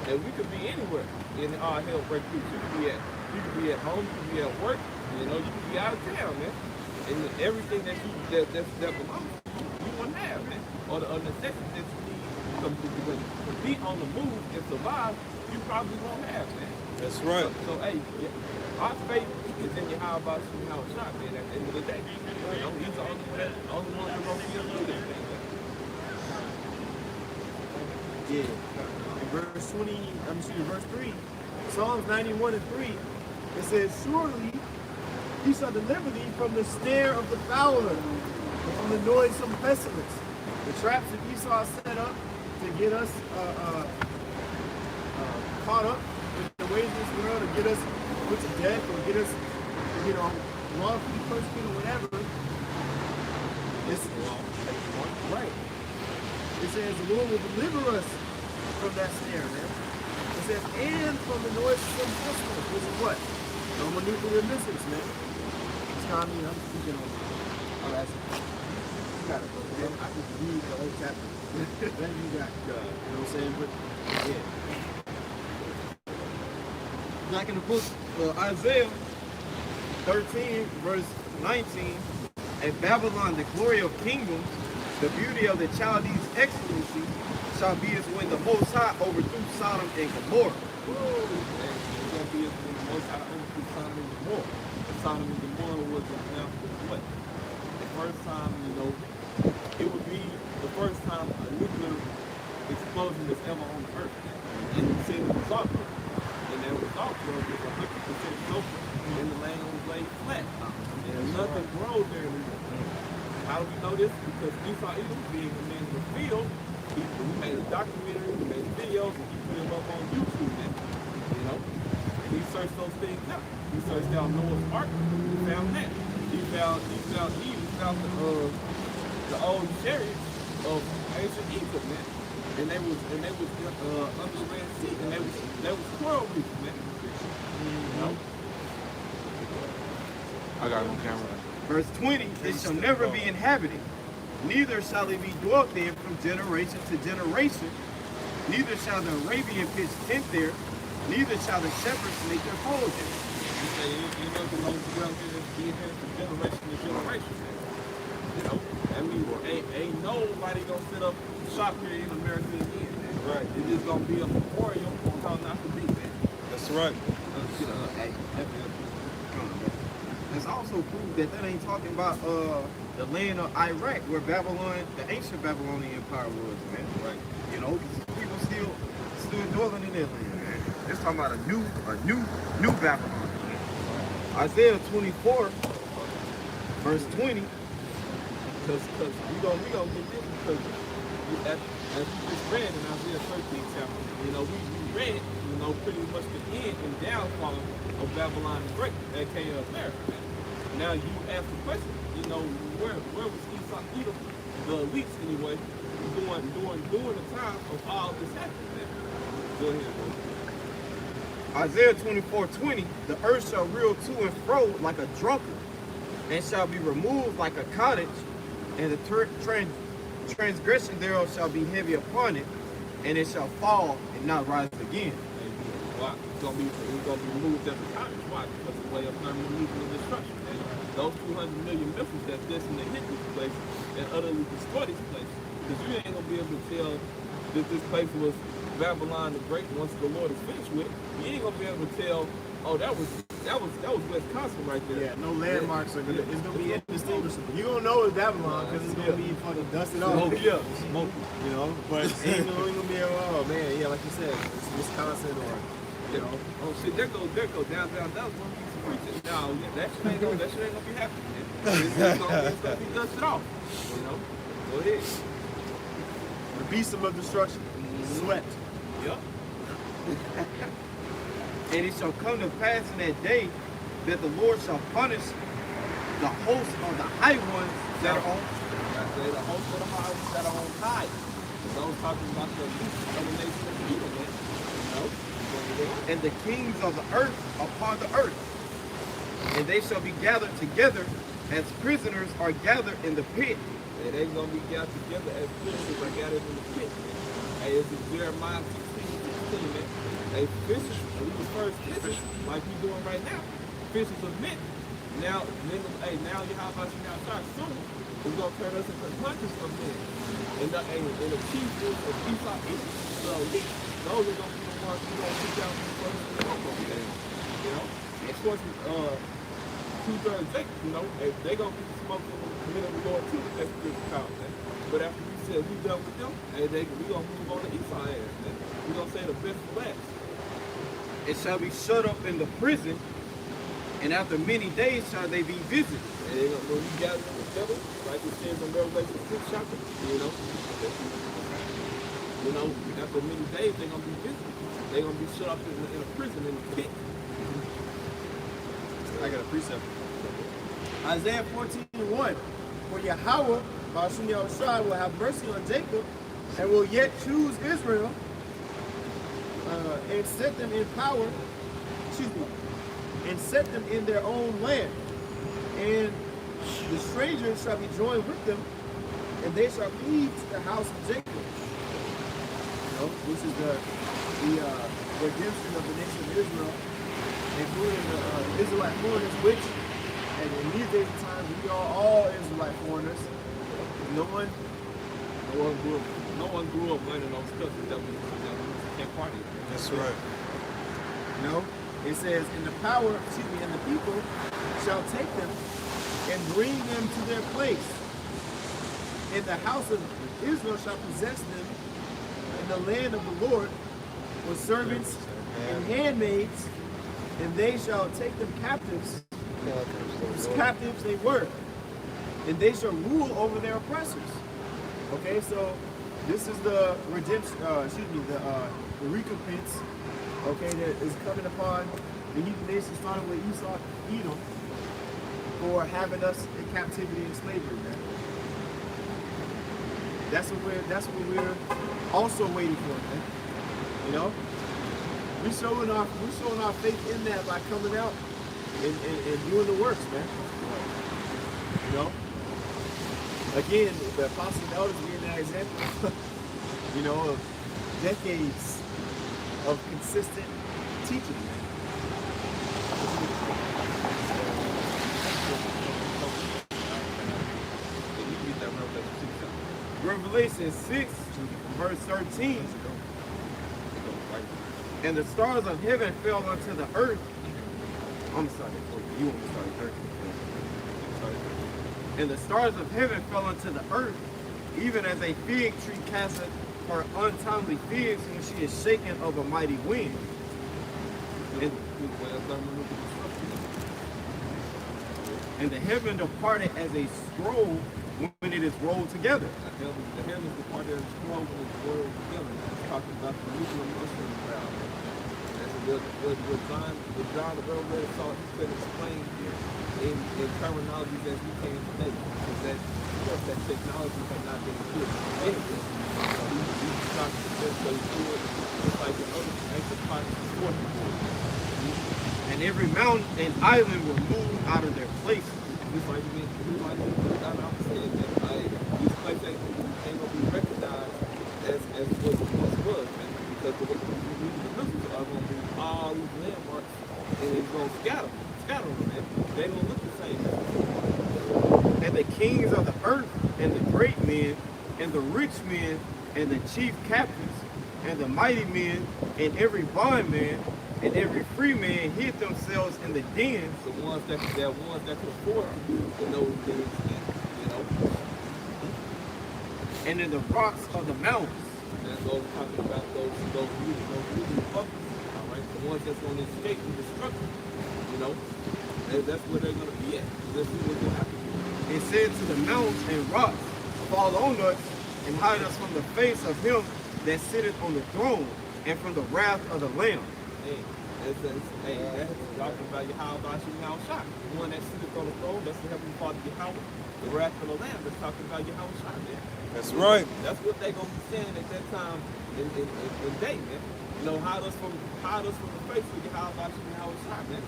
And we could be anywhere in our hell break loose. You could be at home, you could be at work, you know, you could be out of town, man. And everything that belongs to you, you wouldn't have, man. Or the necessity that you need because to be on the move and survive, you probably won't have, man. That's right. So hey, our faith is in Yahweh Shai, man. At the end of the day, you know, he's the only one that's going to be able to do this thing. Yeah. In verse 3, Psalms 91 and 3, it says, surely he shall deliver thee from the snare of the fowler, and from the noisome pestilence. The traps that Esau set up to get us caught up with the ways of this world, to get us put to death, or get us, wrongfully persecuted or whatever. It's right. It says the Lord will deliver us from that snare, man. It says, and from the noisome pestilence, which is what? Thermonuclear missiles, man. Tommy, I'm speaking on that. You got it, bro. I can read the whole chapter. Then you got, you know what I'm saying? But, yeah. Back in the book of Isaiah 13, verse 19, at Babylon, the glory of kingdoms, the beauty of the Chaldees' excellency, shall be as when the Most High overthrew Sodom and Gomorrah. It's going to be as when the Most High overthrew Sodom and Gomorrah. Sodom and Gomorrah was an example of what? The first time, it would be the first time a nuclear explosion was ever on the earth. And the city was salt. And that salt was 100% sulfur, and the land was laid flat. And nothing grows there anymore. How do we know this? Because Esau Edom, being the man in the field, he made a documentary, he made videos, and he put them up on YouTube now. You know? And he searched those things out. He searched out Noah's Ark. He found that. He found the old chariots of ancient Egypt, man. And they was under the Red Sea, and they was coral reefs, man. You know? I got it on camera. Verse 20, it shall never be inhabited, neither shall it be dwelt there from generation to generation, neither shall the Arabian pitch tent there, neither shall the shepherds make their fold there. You say you know the long dwell there is being here from generation to generation. You know, that means ain't nobody gonna sit up shop here in America again, man. Right. It's just gonna be a memorial on how not to be, man. That's right. There's also proof that ain't talking about the land of Iraq where Babylon, the ancient Babylonian empire was, man. Right. You know, people still dwelling in that land, man. It's talking about a new Babylon. Isaiah 24, verse 20. Because we gonna get this because as we just read in Isaiah 13 chapter, we read, pretty much the end and downfall of Babylon the Great, aka America. Now you ask the question, where was Esau Edom, the elites anyway, during the time of all this happening, man. Go ahead, bro. Isaiah 24:20, the earth shall reel to and fro like a drunkard, and shall be removed like a cottage, and the transgression thereof shall be heavy upon it, and it shall fall and not rise again. Why? It's gonna be removed as a cottage. Why? Because it's way of permanent and destruction. And those 200 million missiles that's destined to hit this place and utterly destroy this place. Because you ain't gonna be able to tell that this place was Babylon the Great once the Lord is finished with it. You ain't gonna be able to tell, oh, that was Wisconsin right there. Yeah, no landmarks are gonna. It's gonna be indistinguishable. You don't know it's Babylon because it's gonna be fucking dusted off. Smoke. You know, but ain't gonna be oh man, yeah, like you said, it's Wisconsin or you know. Oh shit, there go down. That was gonna be some preaching. No, that shit ain't gonna be happening. It's gonna be dusted off. You know, go ahead. The beast of destruction, sweat. Yep. And it shall come to pass in that day that the Lord shall punish the host of the high ones that are on. The host of the high ones that are on high. Those talking about the least of the nation of Judah, man. You know? And the kings of the earth upon the earth. And they shall be gathered together as prisoners are gathered in the pit. And they're going to be gathered together as prisoners are gathered in the pit. Hey, this is Jeremiah 16, man. Hey, fishers, we the first fishers, like we doing right now. Fishers of men. Now, niggas, hey, now you how about you now start soon. It's going to turn us into hunters of men. And the chief of Esau East. So those are going to be the ones who going to reach out to the first and the over there. You know? Of course, two-thirds Jacob, you know, they going to be smoking the middle of the Lord too, if that's good power, man. But after we said we done with them, we going to move on to Esau ass, man. We going to say the best for last. It shall be shut up in the prison, and after many days shall they be visited. And they gonna, when you gather them together, like it says in Revelation 6 chapter, you know, after many days they're gonna be visited. They're gonna be shut up in a prison in a pit. I got a precept. Isaiah 14:1. For Yahweh, Ba'ashim Yahushua, will have mercy on Jacob and will yet choose Israel and set them in power, and set them in their own land. And the strangers shall be joined with them, and they shall cleave to the house of Jacob. You know, this is the redemption of the nation of Israel, including the Israelite foreigners, which, and in these days and times, we are all Israelite foreigners. No one grew up learning those stuff that we can't party. That's right. You know, it says, and the people shall take them and bring them to their place. And the house of Israel shall possess them in the land of the Lord with servants and handmaids, and they shall take them captives. Captives they were. And they shall rule over their oppressors. Okay, so this is the redemption, the recompense, okay, that is coming upon the heathen nation, starting with Esau, Edom, for having us in captivity and slavery, man. That's what we're also waiting for, man. You know, we're showing our faith in that by coming out and doing the works, man. You know. Again, the apostles and elders being that example, you know, of decades of consistent teaching. Revelation 6, verse 13. And the stars of heaven fell unto the earth. I'm sorry, you want me to start at 13? And the stars of heaven fell unto the earth, even as a fig tree casteth her untimely figs when she is shaken of a mighty wind. And the heaven departed as a scroll when it is rolled together. The heavens departed as a scroll when it is rolled together. It's talking about the nuclear Muslim crowd. That's what John the Revelator saw. He could explain here. in terminologies as we can today, is that that technology has not been good anything. These doctors just so good, just like the other ancient parts before. And every mountain and island were moved out of their places. Just like we like I'm saying that like these places ain't gonna be recognized as what it once was, man. Because the missiles are gonna be all these landmarks and it's gonna scatter them, man. They don't look the same. And the kings of the earth, and the great men, and the rich men, and the chief captains, and the mighty men, and every bondman, and every free man hid themselves in the dens. The ones that could afford to do those things, you know. And in the rocks of the mountains. And those talking about those really puppets, all right, the ones that's going to escape from destruction, you know. And that's where they're going to be at. Let's see what's going to happen. It said to the mountains and rocks, fall on us and hide us from the face of him that sitteth on the throne and from the wrath of the Lamb. Hey, that's talking about Yahweh Shai. The one that sitteth on the throne, that's the Heavenly Father Yahweh. The wrath of the Lamb, that's talking about Yahweh Shai, man. That's right. That's what they're going to be saying at that time in day, man. You know, hide us from the face of Yahweh Shai, man.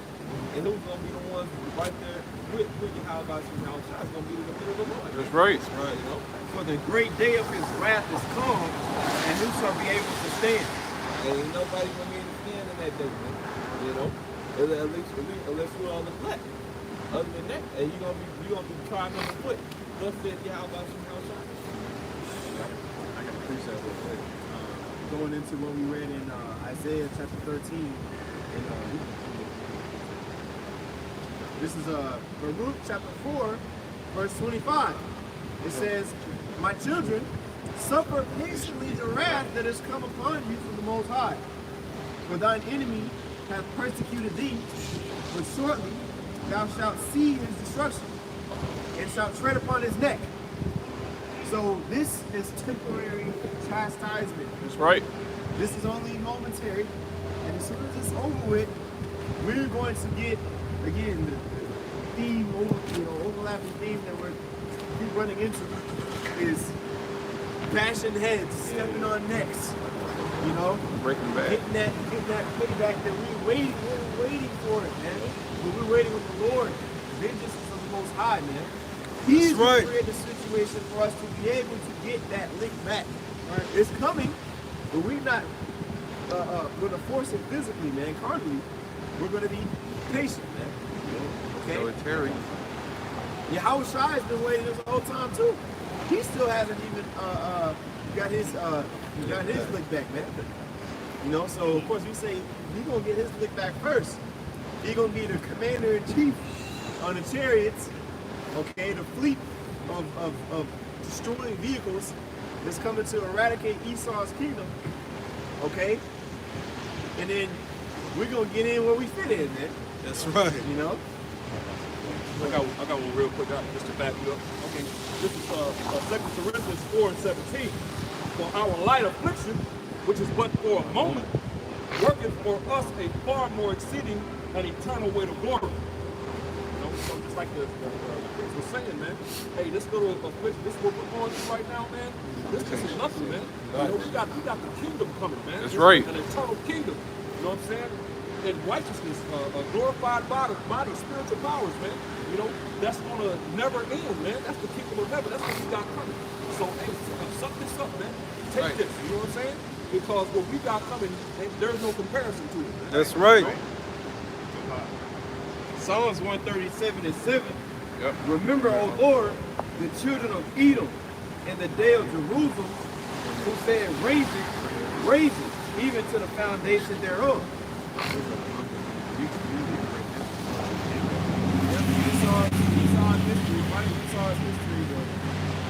And who's going to be the ones right there with Yahweh Shai? It's going to be the middle of the Lord. That's right. Right, you know. For the great day of his wrath is come, and who shall be able to stand? Ain't nobody going to be able to stand in that day, man. You know, at least unless we're on the flat. Other than that, and you're gonna be trying on the foot. Thus said Yahweh Shai. I got a precept real quick. Going into what we read in Isaiah chapter 13. This is Baruch chapter 4, verse 25. It says, my children, suffer patiently the wrath that has come upon you from the Most High. For thine enemy hath persecuted thee, but shortly thou shalt see his destruction, and shalt tread upon his neck. So this is temporary chastisement. That's right. This is only momentary, and as soon as it's over with, we're going to get, again, the theme, overlapping theme that we're keep running into is bashing heads, stepping on necks, you know, Breaking Bad. getting that payback that we're waiting for it, man. But we're waiting with the Lord. Vengeance is of the Most High, man. He's right. created a situation for us to be able to get that lick back. Right? It's coming, but we're not going to force it physically, man. Carnally, we're going to be patient, man. Okay. Military. Yahweh Shai has been waiting this whole time too. He still hasn't even got his lick back, man. You know, so of course we say he's gonna get his lick back first. He's gonna be the commander in chief on the chariots, okay, the fleet of destroying vehicles that's coming to eradicate Esau's kingdom, okay? And then we're gonna get in where we fit in, man. That's right. You know? I got one real quick just to back you up. Okay, this is 2 Corinthians 4 and 17. For our light affliction, which is but for a moment, worketh for us a far more exceeding and eternal weight of glory. You know, so just like the priest was saying, man, hey, this little affliction, this what we're going through right now, man, this is nothing, man. You know, we got the kingdom coming, man. That's right. An eternal kingdom. You know what I'm saying? In righteousness, a glorified body, spiritual powers, man. You know, that's gonna never end, man. That's the kingdom of heaven. That's what we got coming. So, hey, suck this up, man. Take Right. this. You know what I'm saying? Because what we got coming, there's no comparison to it, man. That's right. Psalms 137 and 7. Yep. Remember, O Lord, the children of Edom in the day of Jerusalem, who said, raise it, even to the foundation thereof. Esau's history, right? Esau's history,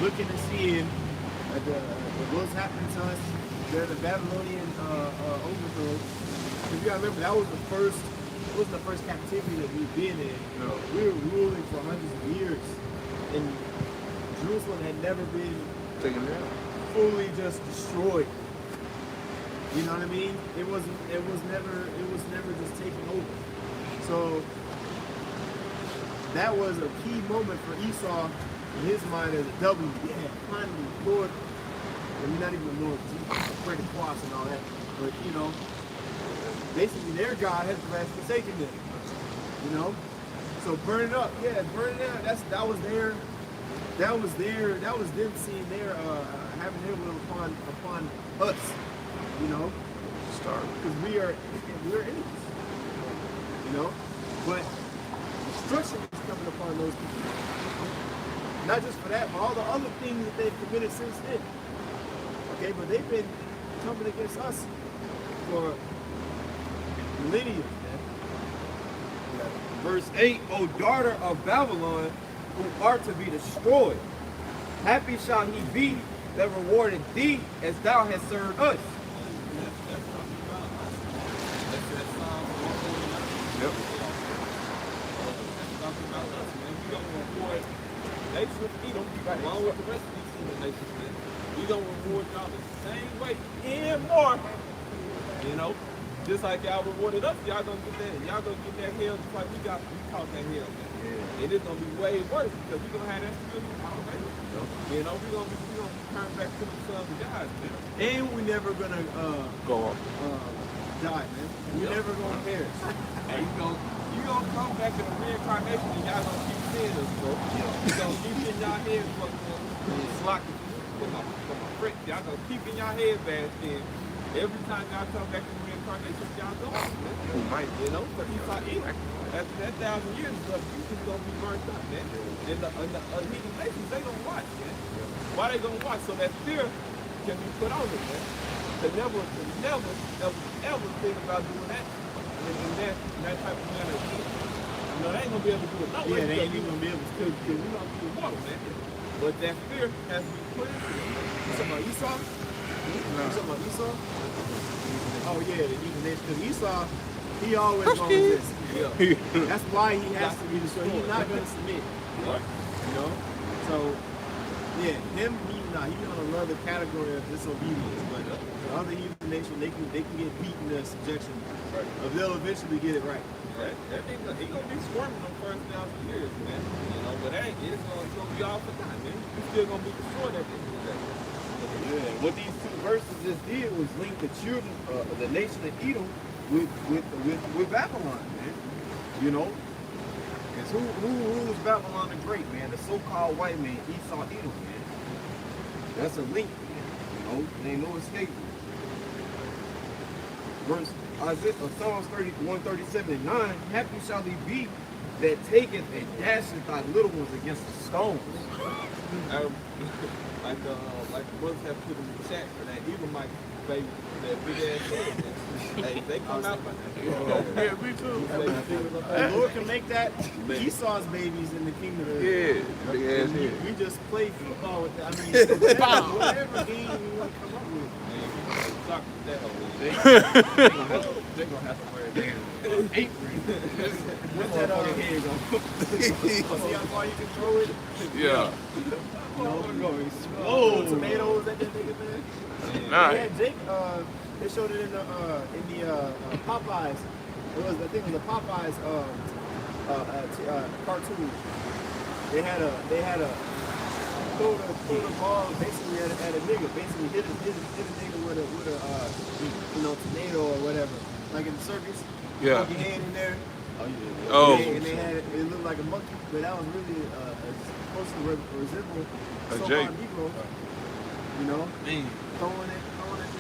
looking and seeing what's happening to us during the Babylonian overthrow. Because you gotta remember, that was the first, it wasn't the first captivity that we've been in. No. We were ruling for hundreds of years, and Jerusalem had never been Taking down. fully just destroyed. You know what I mean? It was never just taken over. So that was a key moment for Esau in his mind as a W. Yeah, finally, Lord. And we're not even Lord, Jesus, pray the cross and all that. But, you know, basically their God has forsaken them. You know? So burn it up. Yeah, burn it out. That was them seeing their having their will upon us. You know? Because we're enemies. You know? But destruction is coming upon those people. Not just for that, but all the other things that they've committed since then. Okay, but they've been coming against us for millennia, man. Verse 8, O daughter of Babylon, who art to be destroyed, happy shall he be that rewarded thee as thou hast served us. Nations of Edom, along with the rest of these heathen nations, man. We gonna reward y'all the same way and more. You know, just like y'all rewarded us, y'all gonna get that. Y'all gonna get that hell just like we caught that hell, man. Yeah. And it's gonna be way worse because we gonna have that spirit already. You know, we gonna turn back to the sons of God, man. And we're never gonna Go on. die, man. We're never gonna perish. And you gonna come back in the reincarnation and y'all gonna keep seeing us, bro. You gonna keep in y'all heads slocking for my friend. Y'all gonna keep in y'all head bashed in. Every time y'all come back in reincarnation, y'all go. You know, but Esau Edom. After that 1,000 years is up, you just gonna be burnt up, man. And the heathen nations, they gonna watch, man. Why they gonna watch? So that fear can be put on them, man. To never, ever think about doing that. In that type of manner. You know, they ain't gonna be able to do it. No way. Yeah, they ain't even gonna be able to because we're gonna be immortal, man. But that fear has to be put into them. You talking about Esau? You talking about Esau? Oh yeah, the heathen nation. Because Esau, he always gonna resist. Yeah. That's why he has to be destroyed. He's not gonna submit. Right. You know? So yeah, he's on another category of disobedience, but the other heathen nation, they can get beaten to subjection. Right. But they'll eventually get it right. Right. He gonna be swarming them first 1,000 years, man. You know, but it's gonna be all for time, man. He's still gonna be destroyed at the end of the day. Yeah, what these two verses just did was link the children of the nation of Edom with Babylon, man. You know? Because who rules Babylon the Great, man? The so-called white man, Esau Edom, man. That's a link, man. You know, there ain't no escape. Verse Psalms 137:9, happy shall he be that taketh and dasheth thy little ones against the stones. Like the brothers have put in the chat for that Edomite baby, that big ass head. Hey, they come out. Yeah, me too. The Lord can make that Esau's babies in the kingdom of Israel. Yeah, big ass head. We just play football with that. I mean, whatever game you want to come up with. They're gonna have to wear a damn apron. What's that head go? See how far you can throw it? Yeah. You know, going explode. Tomatoes at that nigga, man. Nah. Yeah, Jake, they showed it in the Popeyes. I think it was a Popeyes cartoon. They had a throw the ball basically at a nigga. Basically hit a nigga with a tomato or whatever. Like in the circus. Yeah. Put your hand in there. Oh, yeah. Oh. And they had it looked like a monkey, but that was really supposed to resemble A so-called Jake. Negro. You know? Throwing it.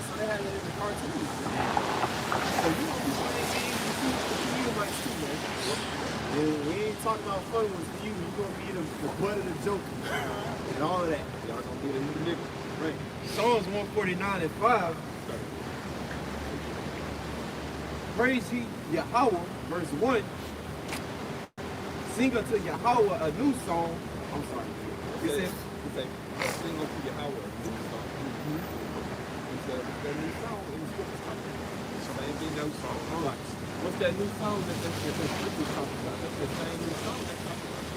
So they had it in the cartoon. So you know, you playing games with you might too, man. And we ain't talking about fun with you. You're gonna be the butt of the joke and all of that. Y'all gonna be the new nigga. Right. Psalms 149:5. Praise ye Yahweh, verse 1. Sing unto Yahweh a new song. I'm sorry. It says, sing unto Yahweh a new song. He said, that new song in the scripture. So there ain't been no song. What's that new song that the scripture talking about? That's the same new song that's talking about.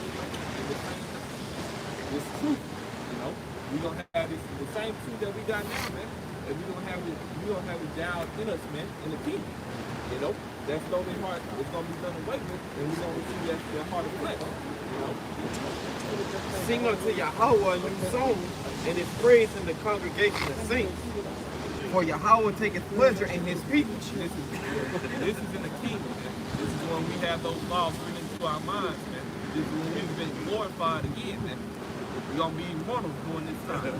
It's truth, you know. We're gonna have the same truth that we got now, man. And we're gonna have it down in us, man, in the kingdom. You know? that stony heart is gonna be done away with, and we're gonna see that heart of flesh. You know? Sing unto Yahweh a new song, and his praise in the congregation of saints. For Yahweh taketh pleasure in his people. This is in the kingdom, man. This is when we have those laws written into our minds, man. This is when we've been glorified again, man. We're gonna be immortal during this time.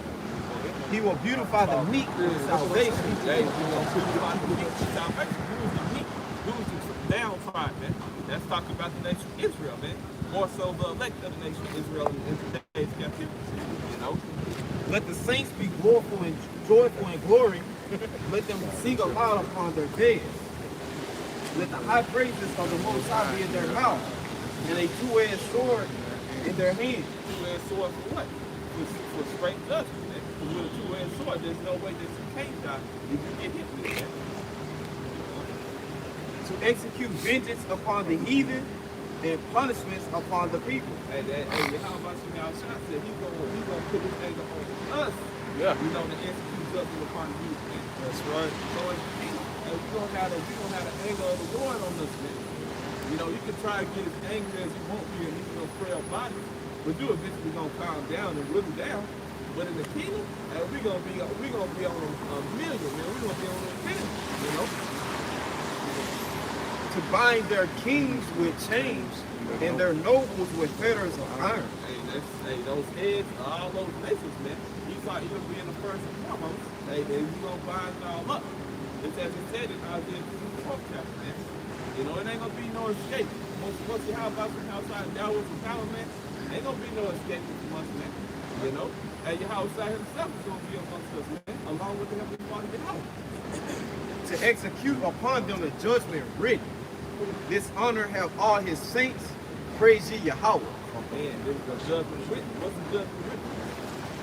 He will beautify the meek with salvation. Hey, we're gonna beautify the meek with salvation. Who is the meek? Who is the downtrodden, man? That's talking about the nation of Israel, man. More so the elect of the nation of Israel in today's captivity. You know? Let the saints be joyful in glory. Let them sing aloud upon their beds. Let the high praises of the Most High be in their mouth, and a two-edged sword in their hand. Two-edged sword for what? For straight judgment, man. Because with a two-edged sword, there's no way that you can't die if you get hit with it, man. To execute vengeance upon the heathen and punishments upon the people. Hey, how about you now? Shot said he's gonna put his anger on us. Yeah. You know, to execute judgment upon you, man. That's right. So we don't have the anger of the Lord on us, man. You know, you can try to get as angry as you want to and these little frail bodies, but you eventually gonna calm down and whittle down. But in the kingdom, we're gonna be on a million, man. We're gonna be on a million, you know. To bind their kings with chains and their nobles with fetters of iron. Hey, those heads of all those nations, man. He'll be in the first and foremost. Hey, he's gonna bind y'all up. It's as it said in Isaiah 54 chapter, man. You know, it ain't gonna be no escape. Once you have about from outside downwards and power, man, ain't gonna be no escape from us, man. You know? And your outside himself is gonna be amongst us, man, along with the Heavenly Father Yahweh. To execute upon them the judgment written. This honor have all his saints. Praise ye Yahweh. Man, this is the judgment written. What's the judgment written?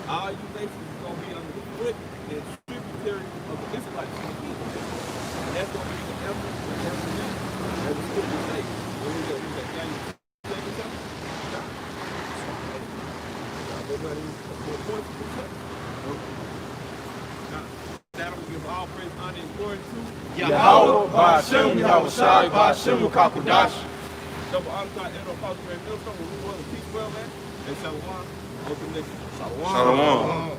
All you nations is going to be under the foot and tributary of the Israelites in the kingdom. And that's going to be the ever as the scripture says. When we got Daniel 2 chapter. Now, we give all praise, honor, and glory to Yahweh, Ba'ashem, Yahweh Shai, Ba'ashem, Kakudash. double honor to our Edo Apostle Millstone, who was a peace well, man. And Shalom. Welcome, nation. Shalom.